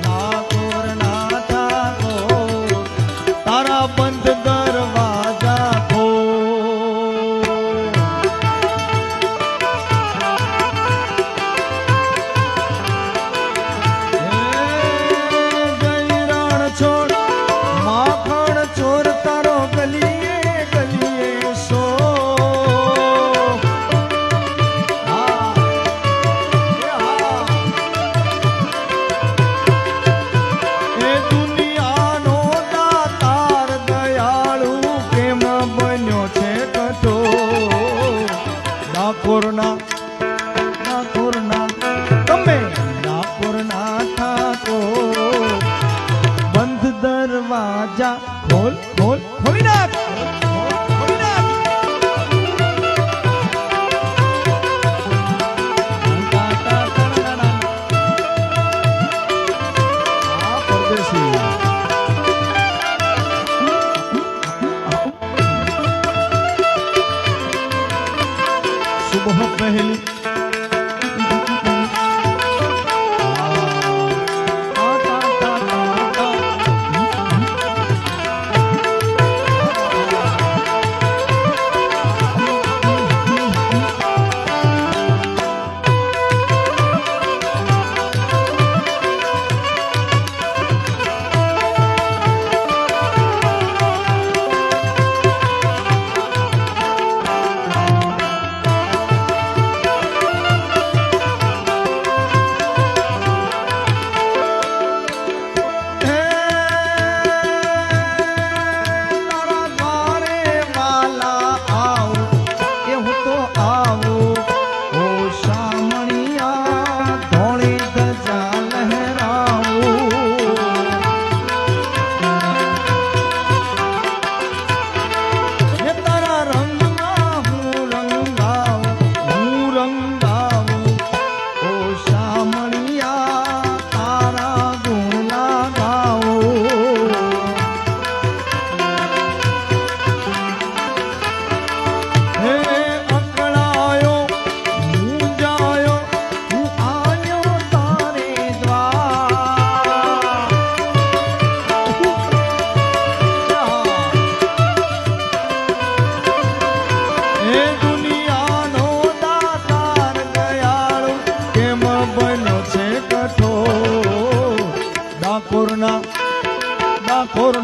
ડાકોરના ઠાકોર તારા બંધ દરવાજા ખોલ. છોડ માખણ ચોર તારો ગલીએ ગલીએ સો. એ દુનિયાનો દાતાર દયાળુ કેમ બન્યો છે કઠો. ડાકોરના ઠાકોરના તમે ડાકોરના ઠાકોર બંધ દરવાજા ખોલ ખોલ ખોલી નાખ. ખોલી નાખ. આ પરદેશી સુબહ પહેલી હે દુનિયાનો દાતાર દયાળુ કેમ બન્યો છે કઠોર ડાકોરના ઠાકોર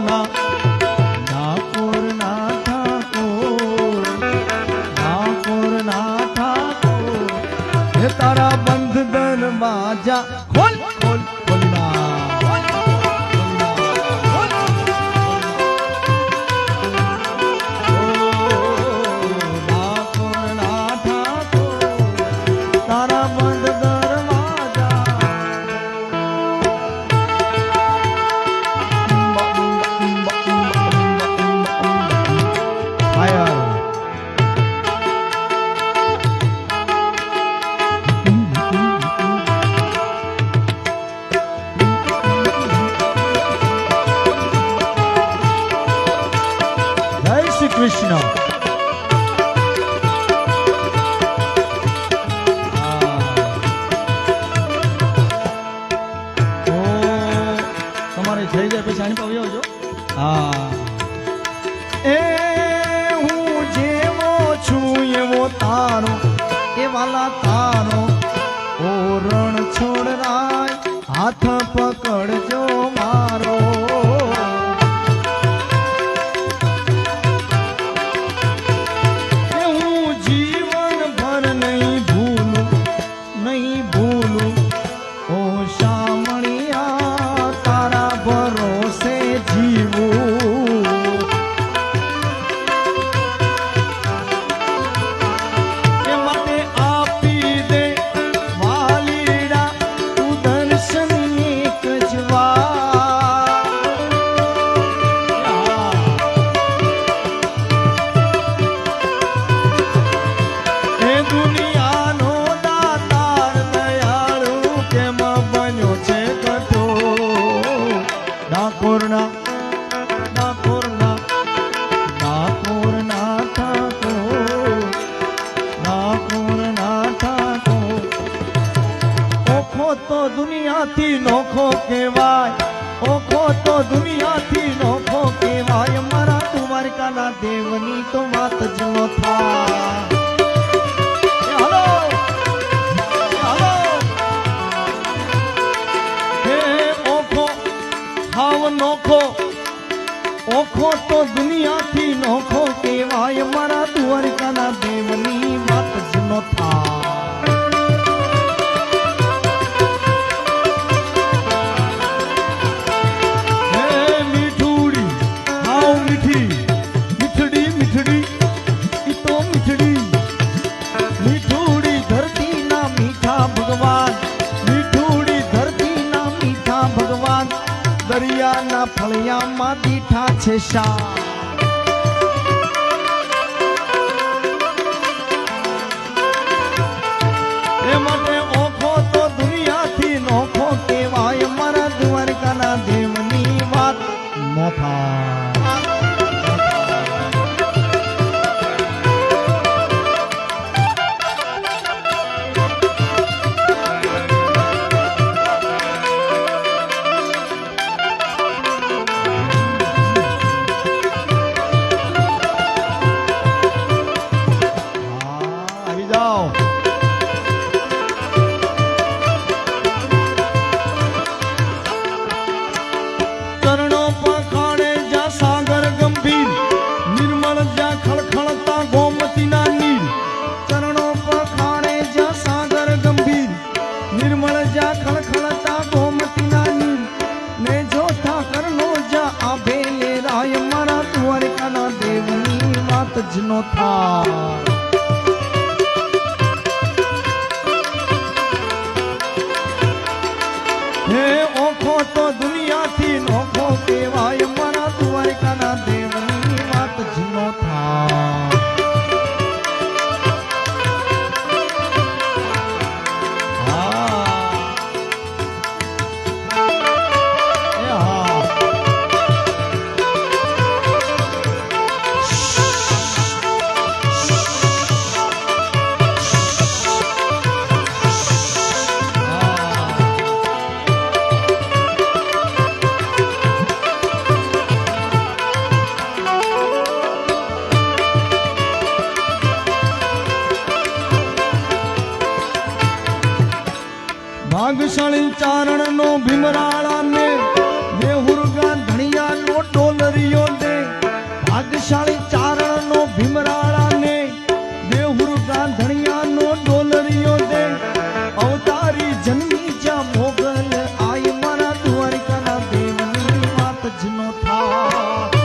હે તારા બંધ દરવાજા ખોલ ખોલ ખોલના તારા બંધ દરવાજા આયા જય શ્રી કૃષ્ણ તમારે થઈ જાય પછી આની પાવી આવજો હા એ હું જેવો છું એવો તારો એ વાલા તારો ઓરણ છોડ રાય હાથ પકડજો મારો એ હું જીવન ભર નહીં ભૂલું ઓ શામળિયા તારા ભરોસે જીવું એ માટે આપી દે વાલીડા તું દર્શન એક જ વાર એ દુનિયાનો દાતાર દયાળુ કેમ બન્યો છે કઠોર ડાકોરના ઠાકોર ઓખો તો દુનિયાથી નોખો કહેવાય ઓખો તો દુનિયાથી નોખો કહેવાય મારા દ્વારકાના દેવની તો વાત જ ન થાય હાલો હાલો હે ઓખો હાવ નોખો ઓખો તો દુનિયાથી નોખો કહેવાય મારા દ્વારકાના દેવની વાત જ ન થાય હે મીઠુડી હાવ મીઠડી મીઠડી ઈ તો મીઠડી મીઠુડી ધરતીના મીઠા ભગવાન મીઠુડી ધરતીના મીઠા ભગવાન દરિયાના ફળિયામાં દીઠા છે શા એ માટે ઓખો તો દુનિયાથી નોખો કહેવાય મારા દ્વારકાના દેવની વાત નો થાય આવી જાઓ ચરણો પખાડે જા સાગર ગંભીર નિર્મળ જા ખળખળતા ગોમતીના નીર ચરણો પખાડે જા સાગર ગંભીર નિર્મળ જા ખળખળતા ગોમતીના નીર ને જોતા કરનો જા આભેલે રાય મારા દ્વારકાના દેવની વાત જ નો થાય હે ઓખો તો દુનિયાથી નોખો કહેવાય મારા દ્વારકાના દેવની વાત જ નો થાય એ હા ભાગશાળી ચારણ નો ભીમરાળા ને દેહુરગા ધણિયા નો ડોલરિયો દે ભાગશાળી ચારણ નો ભીમરાળા ને દેહુરગા ધણિયા નો ડોલરિયો દે અવતારી જન્મી જા મોગલ આય મારા દ્વારકાના દેવની વાત જ નો થા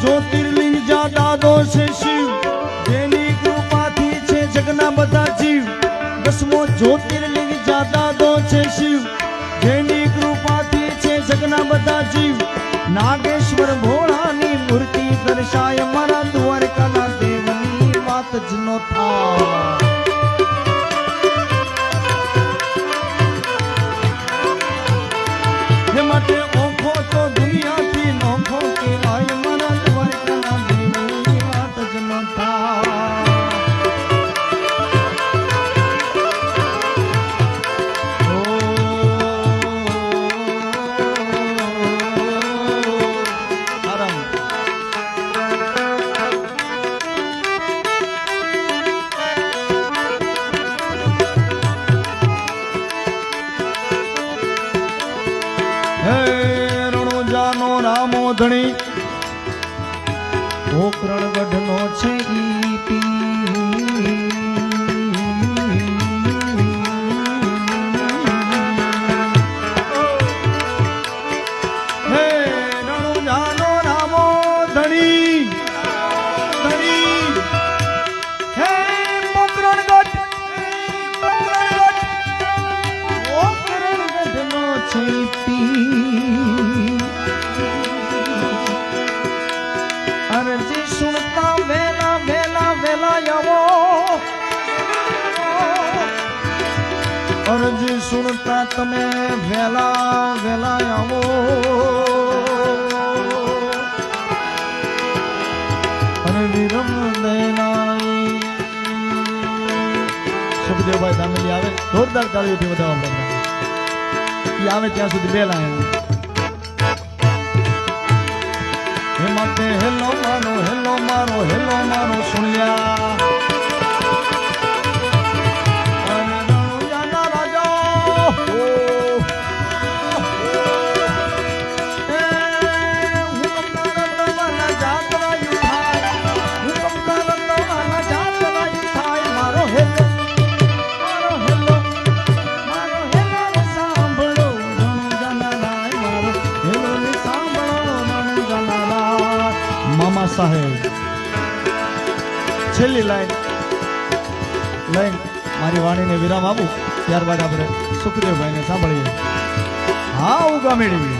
જ્યોતિર્લિંગ જા દાદો છે શિવ જેની કૃપાથી છે જગના બધા જીવ દસમો જ્યોતિર્લિંગ જા દાદો છે શિવ જેની કૃપાથી છે જગના બધા જીવ નાગેશ્વર ભોળાની મૂર્તિ દર્શાય મારા દ્વારકાના દેવની વાત જ નો થા હે માટે ઓખો તો દુનિયાથી નોખો કહેવાય મારા દ્વારકાના દેવની વાત જ નો થા રામો ધણી પોકરણગઢ નો છે ઈ પી હે રણુજાનો રામો ધણી ધણી હે પોકરણગઢ નો છે ઈ પી અરજી સુણતા વેલા વેલા વેલા આવો અરજી સુણતા તમે વેલા વેલા આવો અને વિરમ દેનાઈ સુખદેવભાઈ દામેલી આવે જોરદાર તાળીઓથી વધાવો આપણે આવે ત્યાં સુધી બેલા હે માટે હેલો મારો સુણ્યા અને રણુજાના રાજા મારો હેલો સાંભળો રણુજાના રાય મારો હેલો સાંભળો રણુજાના રાય મામા સાહેબ છેલ્લી લાઈન મારી વાણીને વિરામ આપું ત્યારબાદ આપણે સુખદેવભાઈને સાંભળીએ હા ઉગામેડી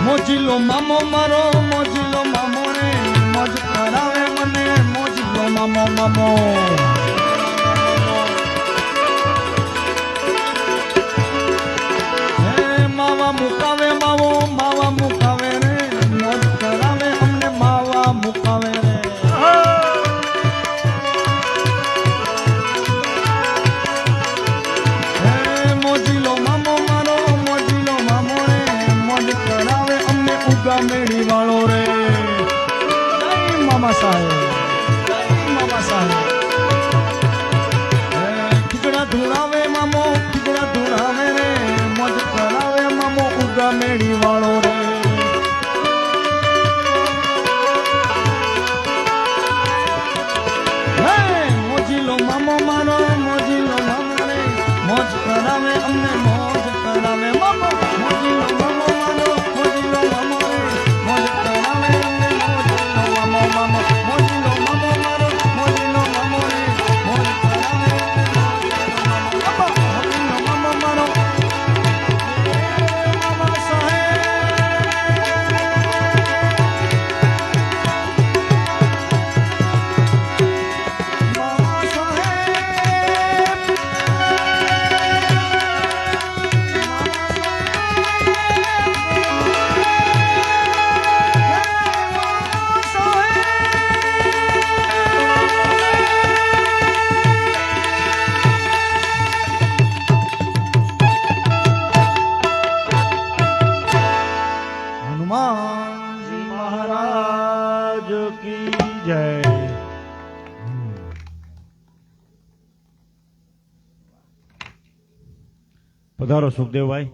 મોજીલો મામો મારો મોજીલો મામો રે મોજ કરાવે મને મોજીલો મામો હે માવા મુકાવે માવા મુકાવે રે મોજ કરાવે અમને માવા મુકાવે રે મોજીલો મામો મારો મોજીલો મામો રે મોજ કરાવે અમને ઉગામેડી વાળો રે સાહેબ, જય મામા સાહેબ. ખીજડા ધૂણાવે મામો, ખીજડા ધૂણાવે રે, મોજ કરાવે મામો ઉગા મેળી વાળો રે. હે મોજીલો મામો મારો, મોજીલો મામો રે, મોજ કરાવે અમને મોજ કરાવે મામો. મોજીલો મામો મારો, મોજીલો મામો રે, મોજ કરાવે અમને મોજીલો મામો મામો. મોજીલો મામો મારો, મોજીલો મામો રે, મોજ કરાવે મોજીલો મામો મારો. મામા સાહેબ, મામા સાહેબ, હનુમાનજી મહારાજ મહારાજ કી જય. પધારો સુખદેવભાઈ.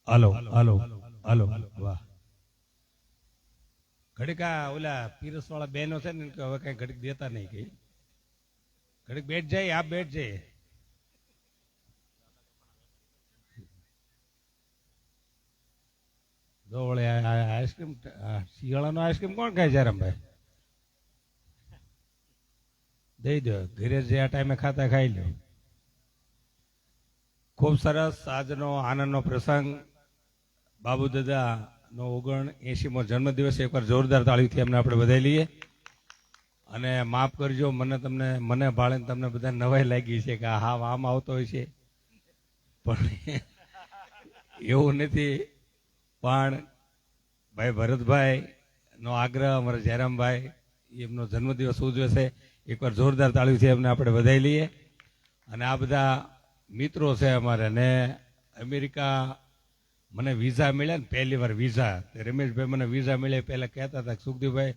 હાલો હાલો હાલો વાહ. ઘડીક આ ઓલા પીરસ વાળા બહેનો છે ને કે હવે કઈ ઘડીક દેતા નહીં કઈ ઘડીક બેઠ જાય આપ બેઠ જાય. જો વળે આઈસ્ક્રીમ શિયાળાનો આઈસ્ક્રીમ કોણ ખાય જયરામભાઈ? દઈ દો ઘરે જે આ ટાઈમે ખાતા ખાઈ લો. ખૂબ સરસ આજનો આનંદનો પ્રસંગ. બાબુ દાદા નો 79મો જન્મદિવસ. એકવાર જોરદાર તાળીથી એમને આપણે વધાવી લઈએ. અને માફ કરજો મને ભાળે તમને બધા નવાઈ લાગી છે કે હા આમ આવતો હોય છે, પણ એવું નથી. પણ ભાઈ ભરતભાઈ નો આગ્રહ, અમારા જયરામભાઈ એમનો જન્મદિવસ ઉજવે છે. એકવાર જોરદાર તાળીથી એમને આપણે વધાવી લઈએ. અને આ બધા મિત્રો છે અમારે. ને અમેરિકા મને વિઝા મળ્યા ને પહેલી વાર વિઝા, રમેશભાઈ મને વિઝા મળ્યા પહેલા કહેતા હતા કે સુખદેવભાઈ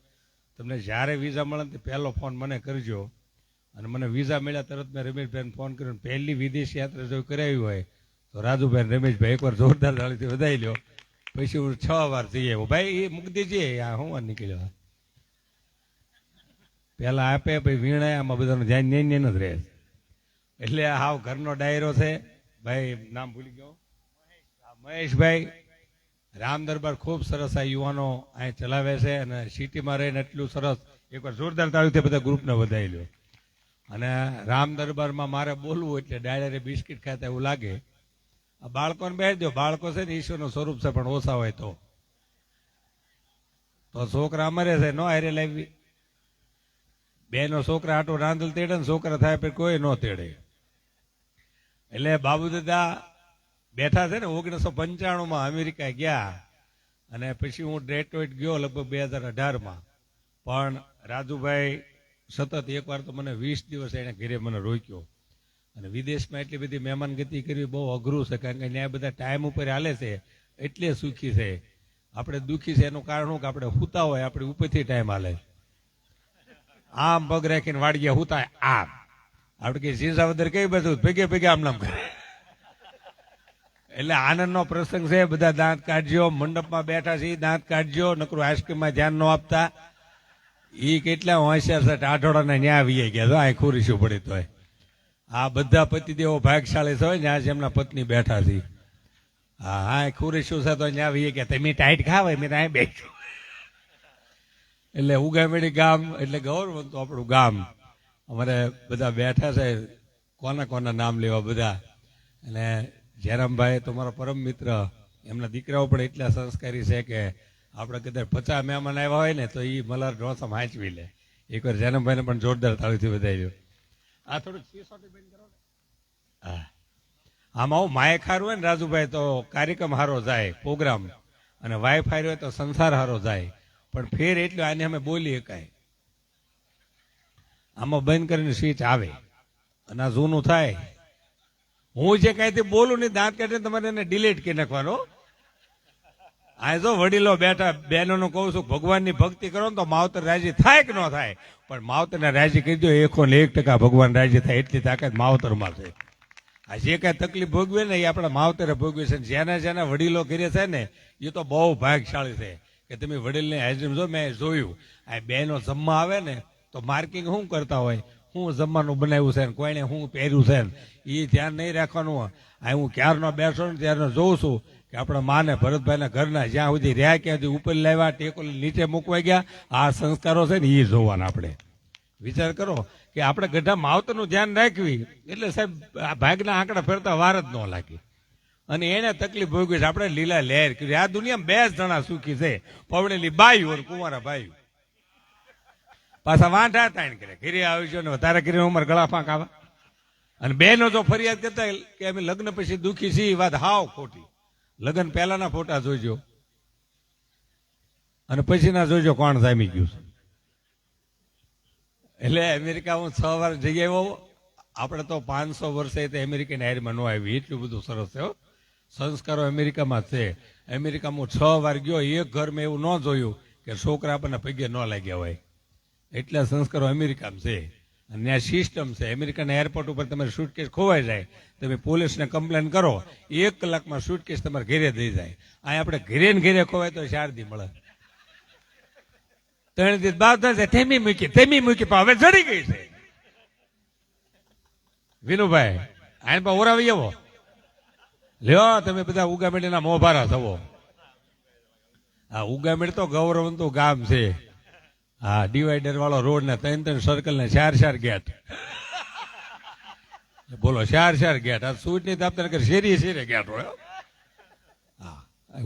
તમને જ્યારે વિઝા મળે ને પહેલો ફોન મને કરજો. અને મને વિઝા મળ્યા તરત મેં રમેશભાઈને ફોન કર્યો. પહેલી વિદેશ યાત્રા જો કરાવી હોય તો રાજુભાઈ રમેશભાઈ એકવાર જોરદાર તાળીથી વધાવી લો. પછી હું 6 વાર જઈ આવ્યો. ભાઈ એ મૂકી દેજે આ હું વાર નીકળ્યો. પેલા આપે પછી વીણાય આમાં બધાનું ધ્યાન નહીં જ રહે. એટલે હાવ ઘરનો ડાયરો છે. ભાઈ નામ ભૂલી ગયો, મહેશભાઈ રામ દરબાર. ખૂબ સરસ આ યુવાનો અહીં ચલાવે છે અને સિટીમાં રહીને એટલું સરસ. એકવાર જોરદાર તાળીથી બધા ગ્રુપને વધાવી લો. અને રામ દરબારમાં મારે બોલવું એટલે ડાયરે બિસ્કિટ ખાતા એવું લાગે. આ બાળકોને બેસી દો. બાળકો છે ને ઈશ્વરનું સ્વરૂપ છે, પણ ઓછા હોય તો છોકરા અમારે છે નો હારે લાવી. બેનો છોકરા આટો રાંધલ તેડે ને છોકરા થાય પછી કોઈ ન તેડે. એટલે બાબુ દાદા બેઠા છે ને 1995માં અમેરિકા ગયા. અને પછી હું ડેટ્રોઇટ ગયો લગભગ 2018માં. પણ રાજુભાઈ સતત એકવાર તો મને 20 દિવસ એને ઘરે મને રોક્યો. અને વિદેશમાં એટલી બધી મહેમાનગતિ કરવી બહુ અઘરું છે, કારણ કે ત્યાં બધા ટાઈમ ઉપર હાલે છે એટલે સુખી છે. આપણે દુઃખી છે એનું કારણ શું કે આપણે હુતા હોય આપણી ઉપરથી ટાઈમ હાલે, આમ પગ રાખીને વાડીએ હુતા આમ, આપણે કઈ ઝીઝાવદર કઈ બધું ભેગે ભેગે આમ નામ કરે. એટલે આનંદનો પ્રસંગ છે. બધા દાંત કાઢજો, મંડપમાં બેઠા છે દાંત કાઢજો, નકરું આઈસ્ક્રીમમાં ધ્યાન ન આપતા. ઈ કેટલા હોશિયાર છે, ટાઢોડાના ન્યા વી ગયા તો આ ખુરીશું પડી તોય. આ બધા પતિદેવો ભાગશાળી છે ને આજે એમના પત્ની બેઠા છે. હા હા ખુરીશું છે તો ન્યા વી ગયા તમે ટાઈટ ખાવે મેં ત્યાં બેઠું. એટલે ઉગામેડી ગામ એટલે ગૌરવ તો આપણું ગામ. અમારે બધા બેઠા છે, કોના કોના નામ લેવા બધા. અને જયરામભાઈ તો મારા પરમ મિત્ર, એમના દીકરાઓ પણ એટલા સંસ્કારી છે કે આપણે કદાચ 50 મહેમાન આવ્યા હોય ને તો એ મલાર ઢોસા હાંચવી લે. એકવાર જયરામભાઈને પણ જોરદાર તાળીથી વધાર્યો. આ થોડુંક હા આમાં આવું માયક હારું હોય ને રાજુભાઈ તો કાર્યક્રમ હારો જાય, પ્રોગ્રામ, અને વાઇફ હારી હોય તો સંસાર હારો જાય. પણ ફેર એટલું આને અમે બોલી શકાય. આમાં બંધ કરીને સ્વિચ આવે અને આ જૂનું થાય. હું જે કઈથી બોલું નહીં દાંત કાઢીને તમારે એને ડિલીટ કરી નાખવાનો. આ જો વડીલો બેઠા બહેનોનું કહું છું, ભગવાનની ભક્તિ કરો ને તો માવતર રાજી થાય કે ન થાય, પણ માવતરને રાજી કરી દો 101% ભગવાન રાજી થાય એટલી તાકાત માવતરમાં છે. આ જે કઈ તકલીફ ભોગવે ને એ આપણા માવતરે ભોગવે છે. જેના જેના વડીલો કરે છે ને એ તો બહુ ભાગશાળી છે કે તમે વડીલને હાજરી જો. મેં જોયું આ બહેનો જમવા આવે ને તો માર્કિંગ શું કરતા હોય, હું જમવાનું બનાવ્યું છે ને કોઈને હું પહેર્યું છે ને એ ધ્યાન નહીં રાખવાનું. આ હું ક્યારનો બેઠો ને ત્યારે જોઉં છું કે આપણા માને ભરતભાઈના ઘરના જ્યાં સુધી રહ્યા ક્યાં સુધી ઉપર લાવ્યા, ટેકો નીચે મૂકવા ગયા, આ સંસ્કારો છે ને એ જોવાના. આપણે વિચાર કરો કે આપણે ગઢા માવતરનું ધ્યાન રાખવી એટલે સાહેબ ભાગના આંકડા ફેરતા વાર જ ન લાગી. અને એને તકલીફ ભોગવી છે. આપણે લીલા લહેર કરી. આ દુનિયામાં 2 જણા સુખી છે, પવડેલી બાયું અને કુંવારા બાયું. પાછા વાંઢા તાણ કરે ઘરે આવી ને વધારે કરીને ઉંમર ગળા ફાંક આવે. અને બહેનો જો ફરિયાદ કરતા કે અમે લગ્ન પછી દુઃખી છીએ, વાત હાવ ખોટી. લગ્ન પહેલાના ફોટા જોઈજો અને પછીના જોઈજો કોણ જામી ગયું છે. એટલે અમેરિકા હું 6 વાર જઈ આવ્યો. આપણે તો 500 વર્ષે અમેરિકન હાયરમાં ન આવી, એટલું બધું સરસ છે. સંસ્કારો અમેરિકામાં છે. અમેરિકામાં 6 વાર ગયો, એક ઘર મેં એવું ન જોયું કે છોકરા આપણને પગે ન લાગ્યા હોય. એટલા સંસ્કારો અમેરિકામાં છે. અને ત્યાં સિસ્ટમ છે. અમેરિકાના એરપોર્ટ ઉપર તમારે સુટકેસ ખોવાઈ જાય, તમે પોલીસને કમ્પ્લેન કરો, 1 કલાકમાં સુટકેસ તમારે ઘરે દઈ જાય. અહીં આપણે ઘરે ને ઘરે ખોવાય તો 4 દી મળે. 3 દિવસ બાદ તેમી મૂકી પણ હવે જડી ગઈ છે. વિનુભાઈ આને પણ ઓરાવી આવો લ્યો, તમે બધા ઉગામેડીના મોભારા થવો. આ ઉગામેડી તો ગૌરવંતું ગામ છે. હા ડિવાઈડર વાળો રોડ ને 3 સર્કલ ને 4 ગેટ. બોલો 4 ગેટ. આ સૂટ ની તાપતા શેરીએ ગેટ હોય. હા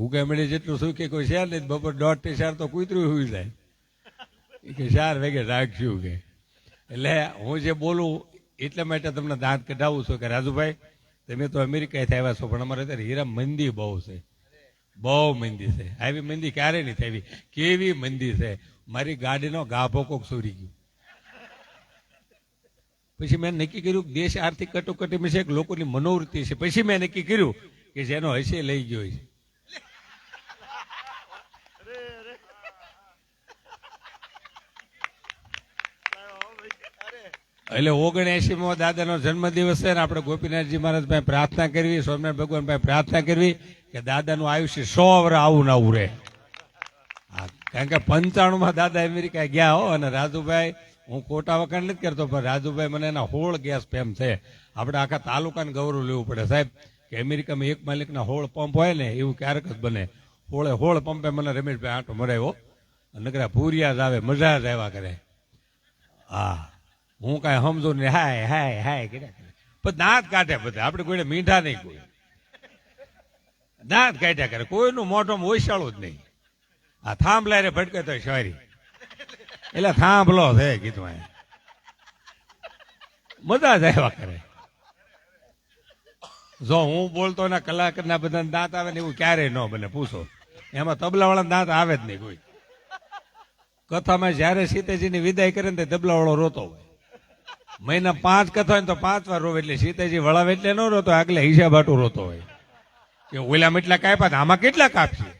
ઉગામેડી જેટલું સુખી કોઈ શહેર નહીં. બપોર 1:30 થી 4 તો કૂતરું હુઈ જાય કે 4 વાગે રાખશું કે. એટલે હું જે બોલું એટલા માટે તમને દાંત કઢાવું છું કે રાજુભાઈ તમે તો અમેરિકાથી આવ્યા છો, પણ અમારે અત્યારે હીરા મંદી બહુ છે, બહુ મંદી છે. આવી મંદી ક્યારે નહીં થઈ. કેવી મંદી છે. મારી ગાડીનો ગાભો કોક ચોરી ગયું. પછી મેં નક્કી કર્યું દેશ આર્થિક કટોકટીમાં છે, લોકોની મનોવૃત્તિ છે. પછી મેં નક્કી કર્યું કે જેનો હશે લઈ ગયો છે. એટલે 79મો દાદાનો જન્મદિવસ છે ને આપણે ગોપીનાથજી મહારાજ પાસે પ્રાર્થના કરવી, સ્વામિનારાયણ ભગવાન પાસે પ્રાર્થના કરવી કે દાદાનું આયુષ્ય 100 વર્ષ આવું ના આવું રહે. કારણ કે 95માં દાદા અમેરિકા ગયા હો. અને રાજુભાઈ હું ખોટા વખાણ નથી કરતો, પણ રાજુભાઈ મને એના હોળ ગેસ પ્રેમ છે. આપણે આખા તાલુકાને ગૌરવ લેવું પડે સાહેબ કે અમેરિકામાં એક માલિકના હોળ પંપ હોય ને એવું ક્યારેક જ બને. હોળ પંપે મને રમેશભાઈ આંટો મરાવ્યો. નકરા ભૂરિયા જ આવે, મજા જ આવ્યા કરે. હા હું કાંઈ સમજો ને હાય હાય હાય કર્યા કરે, પણ દાંત કાઢે બધા. આપણે કોઈને મીઠા નહીં, કોઈ દાંત કાઢ્યા કરે, કોઈનું મોઢું ઓછાળું જ નહીં. આ થાંભલા રે ભટકે તો શાયરી એટલે થાંભલો છે કીધું. મજા જ આવ્યા કરે. જો હું બોલતો ના કલાકારના બધા દાંત આવે ને એવું ક્યારેય ન બને. પૂછો એમાં તબલા વાળા દાંત આવે જ નહીં કોઈ. કથામાં જ્યારે સીતાજીની વિદાય કરે ને તે દબલાવાળો રોતો હોય. મહિના 5 કથા હોય ને તો 5 વાર રોવે. એટલે સીતાજી વળાવે એટલે ન રોતો, આગલે હિસાબ હાટું રોતો હોય કે ઓલામાં એટલા કાપ્યા, આમાં કેટલા કાપશે.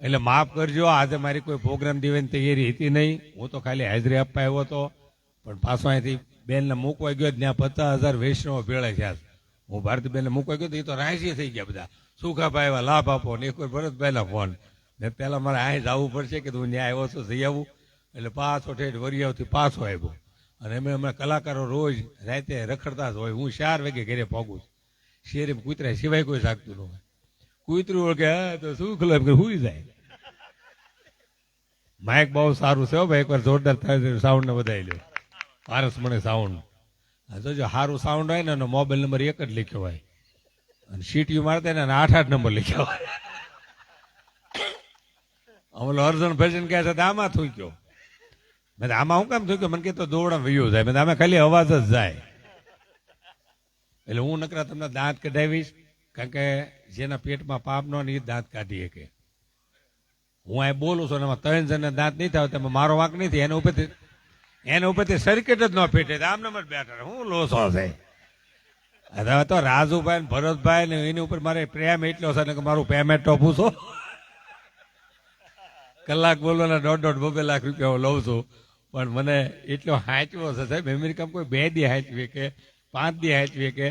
એટલે માફ કરજો, આજે મારી કોઈ પ્રોગ્રામ દેવાની તૈયારી હતી નહીં. હું તો ખાલી હાજરી આપવા આવ્યો હતો, પણ પાછો અહીંથી બેનને મૂકવા ગયો, ત્યાં 50,000 વૈષ્ણવ ભેળા થયા. હું ભારતીબેનને મૂકવા ગયો એ તો રાજી થઈ ગયા બધા, સુખાભાઈ આવ્યા, લાભ આપો ને. એક કોઈ ભરતભાઈના ફોન ને પેલા મારે અહીં જવું પડશે કે તું ત્યાં આવ્યો છો જઈ આવું. એટલે પાછો ઠેઠ વરિયાવથી પાછો આવ્યો. અને અમે હમણાં કલાકારો રોજ રાતે રખડતા જ હોય. હું 4 વાગે ઘરે પહોંચું. શેરીમાં કૂતરા સિવાય કોઈ જાગતું ન હોય. કૂતરું ઓળખે હા તો શું ખુલ્લા હુઈ જાય. માઇક બહુ સારું છે ભાઈ, એકવાર જોરદાર સાઉન્ડ ને વધારી લો. પારસ મને સાઉન્ડ જોજો, સારું સાઉન્ડ હોય ને એનો મોબાઈલ નંબર 1 જ લખ્યો હોય, અને સીટીયુ મારતા ને 8 નંબર લખ્યો હોય. અમલો અર્જુન ભજન કહે છે આમાં થૂક્યો. મેં આમાં હું કામ થૂક્યો? મને કે તો દોડા વયો જાય. મેં આમાં ખાલી અવાજ જ જાય. એટલે હું નકરા તમને દાંત કઢાવીશ, કારણ કે જેના પેટમાં પાપ નો ને એ દાંત કાઢી શકે. હું આ બોલું છું એમાં 3 જણને દાંત નહીં થાય, તેમાં મારો વાંક નહીં થાય. એના ઉપરથી સર્કિટ જ ન ફેટે, આમ નંબર બેઠા હું લોસો છે. હવે તો રાજુભાઈ ને ભરતભાઈ ને એની ઉપર મારે પ્રેમ એટલો છે ને કે મારું પેમેન્ટ તો પૂછો. કલાક બોલવાના 1.5-2 લાખ રૂપિયા હું લઉં છું, પણ મને એટલો હાંચવો છે સાહેબ. અમેરિકામાં કોઈ 2 દી હાંચવી કે 5 દી હાંચવી કે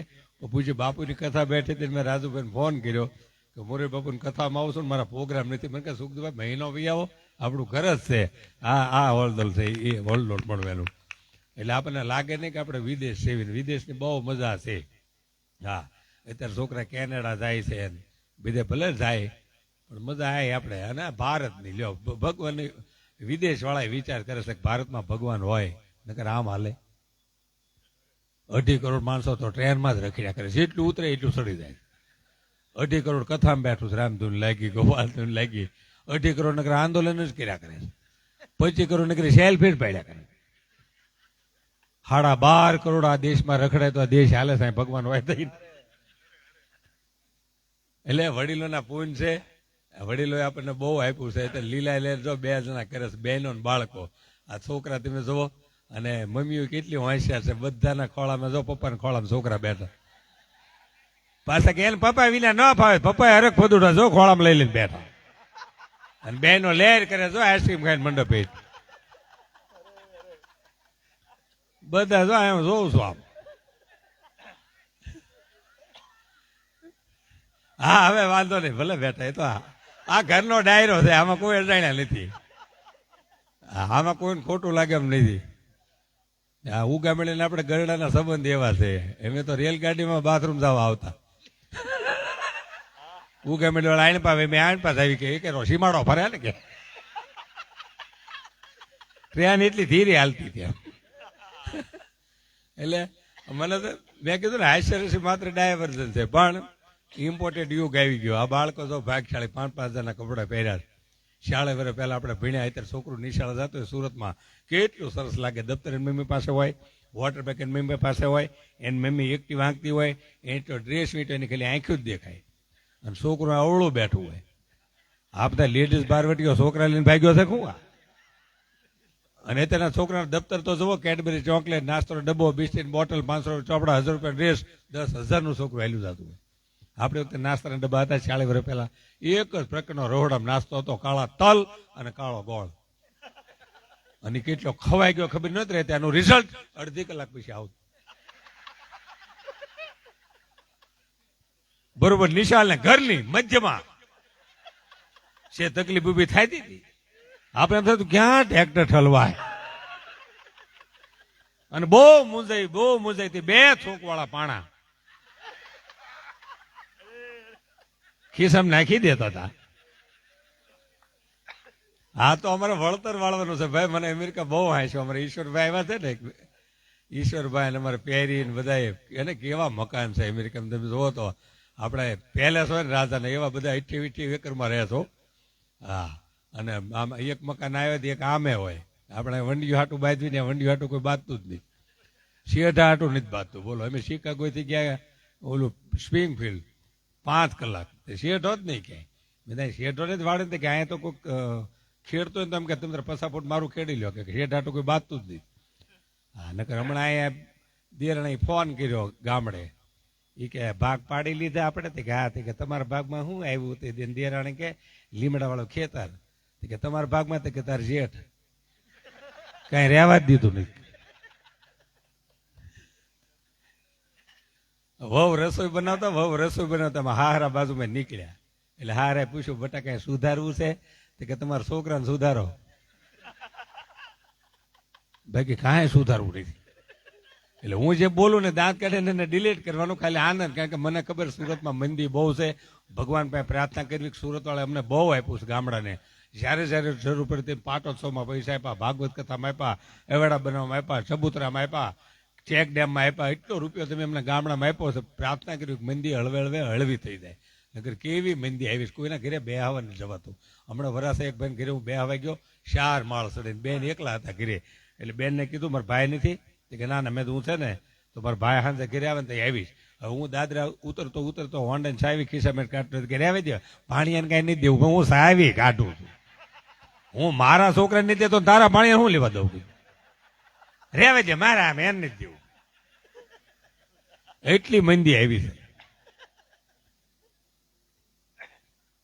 પૂછ્યું. બાપુની કથા બેઠી હતી, મેં રાજુભાઈને ફોન કર્યો કે મોરે બાપુની કથામાં આવું છું ને મારા પ્રોગ્રામ નથી. મને કે સુખદેવભાઈ મહિનો બી આવો, આપણું ઘર જ છે. આ હોલદલ છે એ હોલદોલ મળવાનું. એટલે આપણને લાગે નહીં કે આપણે વિદેશ છે. વિદેશની બહુ મજા છે. હા, અત્યારે છોકરા કેનેડા જાય છે, બીજે ભલે જાય પણ મજા આવે આપણે. અને ભારતની લ્યો ભગવાનની, વિદેશ વાળા વિચાર કરે છે કે ભારતમાં ભગવાન હોય, નકર આમ હાલે. 2.5 કરોડ માણસો તો ટ્રેનમાં જ રખડ્યા કરે, જેટલું ઉતરે એટલું ચડી જાય. 2.5 કરોડ કથામાં બેઠું છે, રામધૂન લાગી, ગોપાલધૂન લાગી. 2.5 કરોડ નકર આંદોલન જ કર્યા કરે છે. 25 કરોડ નકર સેલ્ફી જ પાડ્યા કરે. 12.5 કરોડ આ દેશમાં રખડે તો આ દેશ હાલે સાહેબ, ભગવાન હોય તો. એટલે વડીલોના પૂન છે, વડીલોએ આપણને બહુ આપ્યું છે. એટલે લીલા લેર જો 2 જણા કરે છે, બહેનો ને બાળકો. આ છોકરા તમે જુઓ, અને મમ્મીઓ કેટલી હોશિયાર છે. બધાના ખોળામાં જો પપ્પાના ખોળામાં છોકરા બેઠા. પાછા કે એને પપ્પા વિના ન ફાવે, પપ્પા હરક ફદુડા જો ખોળામાં લઈ લઈને બેઠા. અને બહેનો લેર કરે જો આઈસ્ક્રીમ ખાઈને મંડપ. બધા જો એમ જોઉં છું આમ. હા હવે વાંધો નહીં, ભલે બેઠા. એ તો આ ઘરનો ડાયરો છે, આમાં કોઈ અજાણ્યા નથી. આમાં કોઈને ખોટું લાગે એમ નથી. આ ઉગામણીને આપણે ગરડાના સંબંધ એવા છે. એમે તો રેલગાડીમાં બાથરૂમ જવા આવતા. ઉગામણી વાળા આણ પાવે, મેં આણ પાસ આવી કે સીમાડો ફરે ને કે ટ્રેન એટલી ધીરે હાલતી ત્યાં. એટલે મને તો મેં કીધું ને હાસ્યરસી માત્ર ડાયવર્ઝન છે, પણ ઇમ્પોર્ટેડ યુગ આવી ગયો. આ બાળકો તો ભાગશાળી 5-5 હજારના કપડા પહેર્યા. શાળે વરે પહેલા આપણે ભણ્યા, અત્યારે છોકરું નિશાળે જતો હોય સુરતમાં, કેટલું સરસ લાગે. દફતર એની મમ્મી પાસે હોય, વોટર પેક એની મમ્મી પાસે હોય, એની મમ્મી એકટી વાંકતી હોય, એટલો ડ્રેસ વીટો એની ખાલી આંખ્યું જ દેખાય, અને છોકરું અવળું બેઠું હોય. આ બધા લેડીઝ બારવટીઓ છોકરા લઈને ભાગ્યો છે શું? અને અત્યારના છોકરાના દફતર તો જુઓ, કેડબરી ચોકલેટ, નાસ્તો ડબ્બો, બિસ્કીટ બોટલ, 500 ચોપડા, 1000 રૂપિયા ડ્રેસ, 10,000નું છોકરું હેલું જતું હોય. આપણે વખતે નાસ્તાના ડબ્બા હતા 40 વર્ષ પહેલા, એક જ પ્રકારનો રોહડામાં નાસ્તો હતો, કાળા તલ અને કાળો ગોળ. અને કેટલો ખવાઈ ગયો ખબર નથી રહેતી. આનું રિઝલ્ટ અડધી કલાક પછી આવતું. બરોબર નિશાળ ને ઘરની મધ્યમાં છે, તકલીફ ઉભી થાય હતી. આપણે એમ થતું ક્યાં ટ્રેક્ટર ઠલવાય. અને બહુ મૂંઝાઈ હતી. 2 થોકવાળા પાણા ખિસ્સામાં નાખી દેતા હતા. હા તો અમારે વળતર વાળવાનું છે ભાઈ. મને અમેરિકા બહુ હાંસ્યો. અમારે ઈશ્વરભાઈ આવ્યા છે ને, ઈશ્વરભાઈ ને અમારે પેરી ને બધા, એને કેવા મકાન છે અમેરિકામાં. તમે જુઓ તો આપણે પેલેસ હોય ને રાજાને, એવા બધા 28 એકરમાં રહે છો. હા, અને આમ એક મકાન આવે તો એક આમે હોય. આપણે વંડિયું હાટું બાંધવી ને, વંડિયું હાટું કોઈ બાંધતું જ નહીં. શેઠા હાટું નથી બાંધતું. બોલો, અમે શિકાગોથી ગયા ઓલું સ્પ્રિંગફિલ્ડ 5 કલાક, શેઠો જ નહીં ક્યાંય. બધા શેઠો ને જ વાળે કે અહીંયા તો કોઈક ખેડતો હોય તો એમ કે તમે તારે પસાપોટ મારું ખેડી લો કે હેઠ હાટું કોઈ બાતતું જ નહીં. હા નકર હમણાં અહીંયા દેરાણી ફોન કર્યો ગામડે એ કે ભાગ પાડી લીધા આપણે તે કે હા તે કે તમારા ભાગમાં શું આવ્યું તે દેરાણી કે લીમડા વાળો ખેતર તે કે તમારા ભાગમાં તે કે તાર જેઠ કઈ રહેવા જ દીધું નહીં. વહુ રસોઈ બનાવતા હારા બાજુમાં નીકળ્યા એટલે હારે પૂછ્યું બટા કઈ સુધારવું છે તે કે તમારા છોકરાને સુધારો. બાકી કાંઈ સુધારવું નથી. એટલે હું જે બોલું ને દાંત કાઢીને એને ડિલીટ કરવાનું ખાલી આનંદ, કારણ કે મને ખબર સુરતમાં મંદી બહુ છે. ભગવાન પાસે પ્રાર્થના કરવી સુરત વાળા અમને બહુ આપ્યું છે ગામડાને. જ્યારે જ્યારે જરૂર પડતી પાટોત્સવમાં પૈસા આપ્યા, ભાગવત કથામાં આપ્યા, એવાડા બનાવવામાં આપ્યા, ચબૂતરામાં આપ્યા, ચેક ડેમમાં આપ્યા. એટલો રૂપિયો તમે એમને ગામડામાં આપ્યો છે. પ્રાર્થના કરી મંદી હળવે હળવે હળવી થઈ જાય. નગર કેવી મંદી આવી, કોઈના ઘરે બે હવા નથી જવાતું. હમણાં વરાસા એક બેન ઘરે હું બે હવા ગયો, 4 માળ ચડીને બેન એકલા હતા ઘરે. એટલે બેનને કીધું મારા ભાઈ નથી કે ના ના મેં તો હું છે ને તો મારા ભાઈ સાંજે ઘરે આવે ને તો આવીશ. હવે હું દાદરા ઉતરતો હોન્ડા ને સાવી ખિસ્સામાં કાઢતો ઘરે આવી દે પાણીયાને કઈ નહીં દેવું, હું સાવી કાઢું છું. હું મારા છોકરા નહીં દેતો તારા પાણી હું લેવા દઉં રેવે છે મારા આમ એને નથી દેવું. એટલી મંદી આવી છે.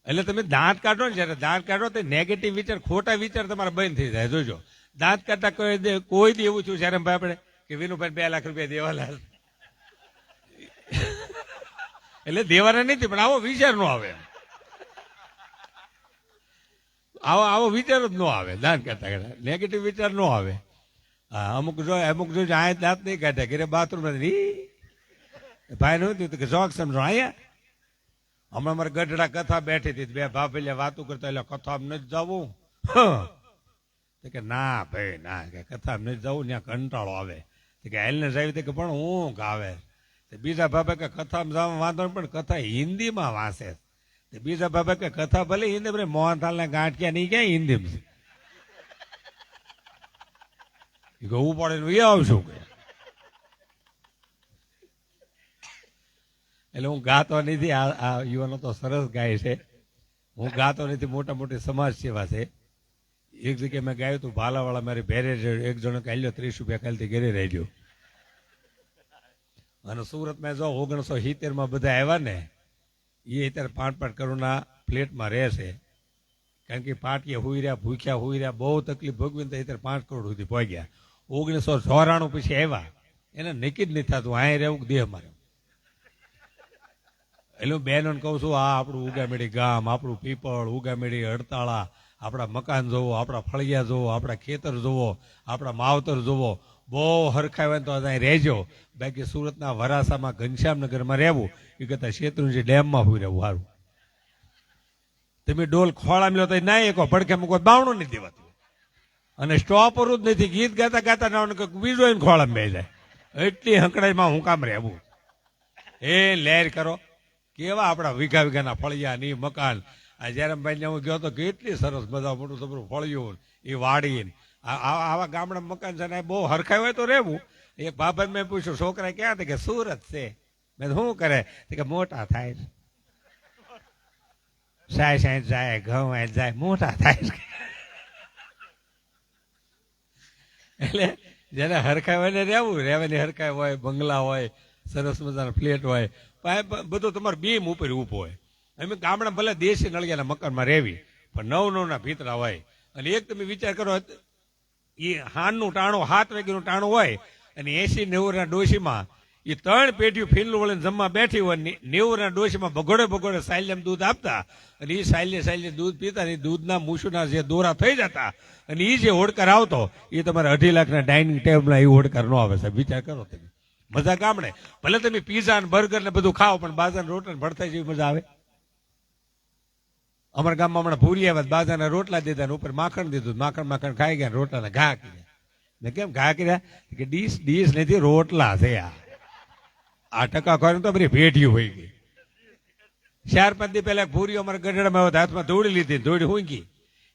એટલે તમે દાંત કાઢો ને જયારે દાંત કાઢો તો નેગેટિવ વિચાર, ખોટા વિચાર તમારા બંધ થઈ જાય. જોજો દાંત કાઢતા કોઈ દી એવું છું જ્યારે આપણે કે વિનુભાઈ 2 લાખ રૂપિયા દેવાના એટલે દેવાના નથી, પણ આવો વિચાર નો આવે. આવો વિચાર જ નો આવે. દાંત કાઢતા કાઢતા નેગેટિવ વિચાર નો આવે. હા અમુક જો આ દાંત નહીં કાઢ્યા ઘરે બાથરૂમ ભાઈ નું થયું કે જોક સમજો અહીંયા હમણાં મારે ગઢડા કથા બેઠી હતી, 2 ભાભીલિયા વાતું કરતા એટલે કથા નથી જવું કે ના ભાઈ ના કે કથા નથી જવું ત્યાં કંટાળો આવે કે હેલને જાવી કે પણ ઊંઘ આવે. બીજા બાબા કે કથામાં જવા વાંધો નહીં પણ કથા હિન્દીમાં વાંચે. બીજા બાબા કે કથા ભલે હિન્દી મોહનથાલ ના ગાંઠિયા નહીં ક્યાં હિન્દીમાં હું પડે એ આવશું કે. એટલે હું ગાતો નથી. આ યુવાનો તો સરસ ગાય છે. હું ગાતો નથી. મોટા મોટી સમાજ સેવા છે. એક જગ્યાએ મેં ગાયું હતું ભાલાવાળા મારી ભેરે એક જણો કાલ્યો 30 રૂપિયા કાલથી ઘરે રહેજો. અને સુરતમાં જો 1970 બધા આવ્યા ને એ અત્યારે 5-5 કરોડના ફ્લેટમાં રહે છે. કારણ કે પાટીએ હુઈ રહ્યા, ભૂખ્યા હુઈ રહ્યા, બહુ તકલીફ ભોગવીને તો અત્યારે 5 કરોડ સુધી પહોંચ્યા. 1994 પછી આવ્યા એને નક્કી જ નથી થતું અહીં રહેવું દેહ મારે. એટલે હું બહેનોને કહું છું આ આપણું ઉગામેડી ગામ, આપણું પીપળ, ઉગામેડી, હડતાળા, આપણા મકાન જોવો, આપણા ફળિયા જોવો, આપણા ખેતર જોવો, આપણા માવતર જોવો. બહુ હરખાય તો અહીં રહેજો. બાકી સુરતના વરાસામાં ઘનશ્યામનગરમાં રહેવું એ કરતા શેત્રુંજી ડેમમાં હોઈ રહેવું સારું. તમે ડોલ ખોળામાં લો તો ના એકો પડખે મૂકો બાવણું નથી દેવાતું. અને સ્ટોપર જ નથી. ગીત ગાતા ગાતા ના બીજો એને ખોળામાં બે જાય. એટલી હંકડાઈમાં હું કામ રહેવું. એ લહેર કરો. કેવા આપણા વીઘા વીઘાના ફળિયા ની મકાન. આ જયરામભાઈ હું ગયો તો કેટલી સરસ બધા મોટું સબરું ફળિયું એ વાડી. આવા ગામડા મકાન છે ને બહુ હરખાય હોય તો રહેવું. એક બાબત મેં પૂછ્યું છોકરા ક્યાં કે સુરત છે. મેં શું કરે કે મોટા થાય 60 જાય, ઘઉં જાય, મોટા થાય. એટલે જેને હરખાય હોય ને રહેવું. રહેવાની હરખાય હોય, બંગલા હોય, સરસ મજાના ફ્લેટ હોય, બધું તમારે બીમ ઉપર ઊભો હોય. અમે ગામડા ભલે દેશી નળિયાના મકાનમાં રહેવી પણ 9-9 ભીતરા હોય. અને એક તમે વિચાર કરો એ હાનનું ટાણું 7 વાગ્યાનું ટાણું હોય અને 80-90 ડોશીમાં એ 3 પેઢીઓ ફીરલું વળીને જમવા બેઠી હોય. 90 ડોશીમાં ભગોડે સાયલેમ દૂધ આપતા અને એ સાયલે દૂધ પીતા ને દૂધના મૂછુના જે દોરા થઈ જતા અને એ જે હોડકાર આવતો એ તમારે 2.5 લાખના ડાઇનિંગ ટેબલના એ હોડકાર નો આવે. સાહેબ વિચાર કરો તમે. મજા ગામડે ભલે તમે પીઝા ને બર્ગર ને બધું ખાઓ પણ બાજરાના રોટલા ભરતા જેવી મજા આવે. અમારા ગામમાં હમણાં ભૂરી આવ્યા, બાજરાના રોટલા દીધા ઉપર માખણ દીધું. માખણ ખાઈ ગયા, રોટલાને ઘા કર્યા. મેં કેમ ઘા કર્યા કે ડીશ નથી રોટલા છે. આ ટકા ખોરી તો બધી ભેઢી હોય ગઈ. 4-5 દી પહેલા ભૂરી અમારા ગઢડામાં હાથમાં દોડી લીધી, દોડી હુંગી.